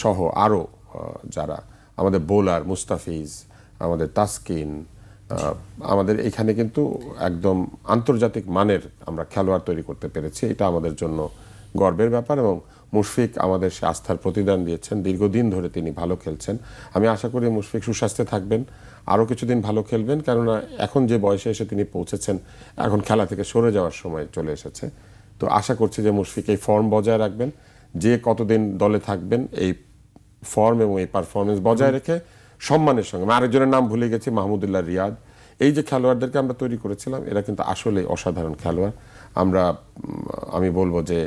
সহ আরও যারা আমাদের বোলার, মুস্তাফিজ, আমাদের তাসকিন, আমাদের এখানে কিন্তু একদম আন্তর্জাতিক মানের আমরা খেলোয়াড় তৈরি করতে পেরেছি। এটা আমাদের জন্য গর্বের ব্যাপার, এবং মুশফিক আমাদের সে আস্থার প্রতিদান দিয়েছেন, দীর্ঘদিন ধরে তিনি ভালো খেলছেন। আমি আশা করি মুশফিক সুস্বাস্থ্যে থাকবেন, আরও কিছুদিন ভালো খেলবেন, কেননা এখন যে বয়সে এসে তিনি পৌঁছেছেন, এখন খেলা থেকে সরে যাওয়ার সময় চলে এসেছে। তো আশা করছি যে মুশফিক এই ফর্ম বজায় রাখবেন, যে কতদিন দলে থাকবেন এই ফর্ম এবং এই পারফরমেন্স বজায় রেখে সম্মানের সঙ্গে। আমি আরেকজনের নাম ভুলে গেছি, মাহমুদুল্লাহ রিয়াদ, এই যে খেলোয়াড়দেরকে আমরা তৈরি করেছিলাম এরা কিন্তু আসলে অসাধারণ খেলোয়াড়। আমি বলবো যে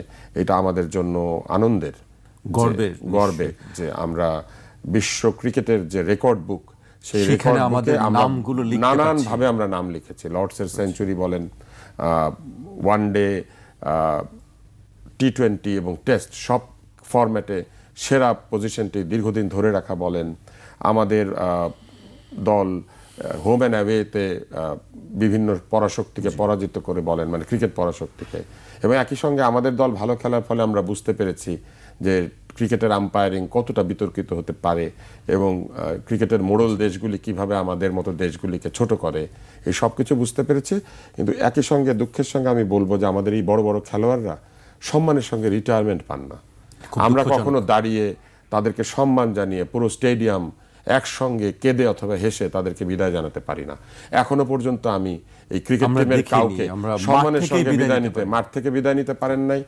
এটা আমাদের জন্য আনন্দের, গর্বের যে আমরা বিশ্ব ক্রিকেটের যে রেকর্ড বুক, সেই সেখানে রেকর্ড আমাদের বুকে আমরা নামগুলো লিখতে নানান পারছি। ভাবে আমরা নাম লিখেছি। লর্ডসের সেঞ্চুরি বলেন, ওয়ানডে, টি-20 এবং টেস্ট সব ফরম্যাটে সেরা পজিশনটি দীর্ঘদিন ধরে রাখা বলেন, আমাদের দল হোম অ্যান্ড অ্যাওয়েতে বিভিন্ন পরাশক্তিকে পরাজিত করে বলেন, মানে ক্রিকেট পরাশক্তিকে। এবং একই সঙ্গে আমাদের দল ভালো খেলার ফলে আমরা বুঝতে পেরেছি যে ক্রিকেটের আম্পায়ারিং কতটা বিতর্কিত হতে পারে এবং ক্রিকেটের মোড়ল দেশগুলি কিভাবে আমাদের মতো দেশগুলিকে ছোট করে, এই সব কিছু বুঝতে পেরেছি। কিন্তু একই সঙ্গে দুঃখের সঙ্গে আমি বলবো যে আমাদের এই বড় বড় খেলোয়াড়রা সম্মানের সঙ্গে রিটায়ারমেন্ট পান না। আমরা কখনো দাঁড়িয়ে তাদেরকে সম্মান জানিয়ে পুরো স্টেডিয়াম একসঙ্গে কেঁদে অথবা হেসে তাদেরকে বিদায় জানাতে পারি না। এখনো পর্যন্ত আমি এই ক্রিকেট টিমের কাউকে সম্মানের সঙ্গে বিদায় নিতে, মাঠ থেকে বিদায় নিতে পারেন নাই।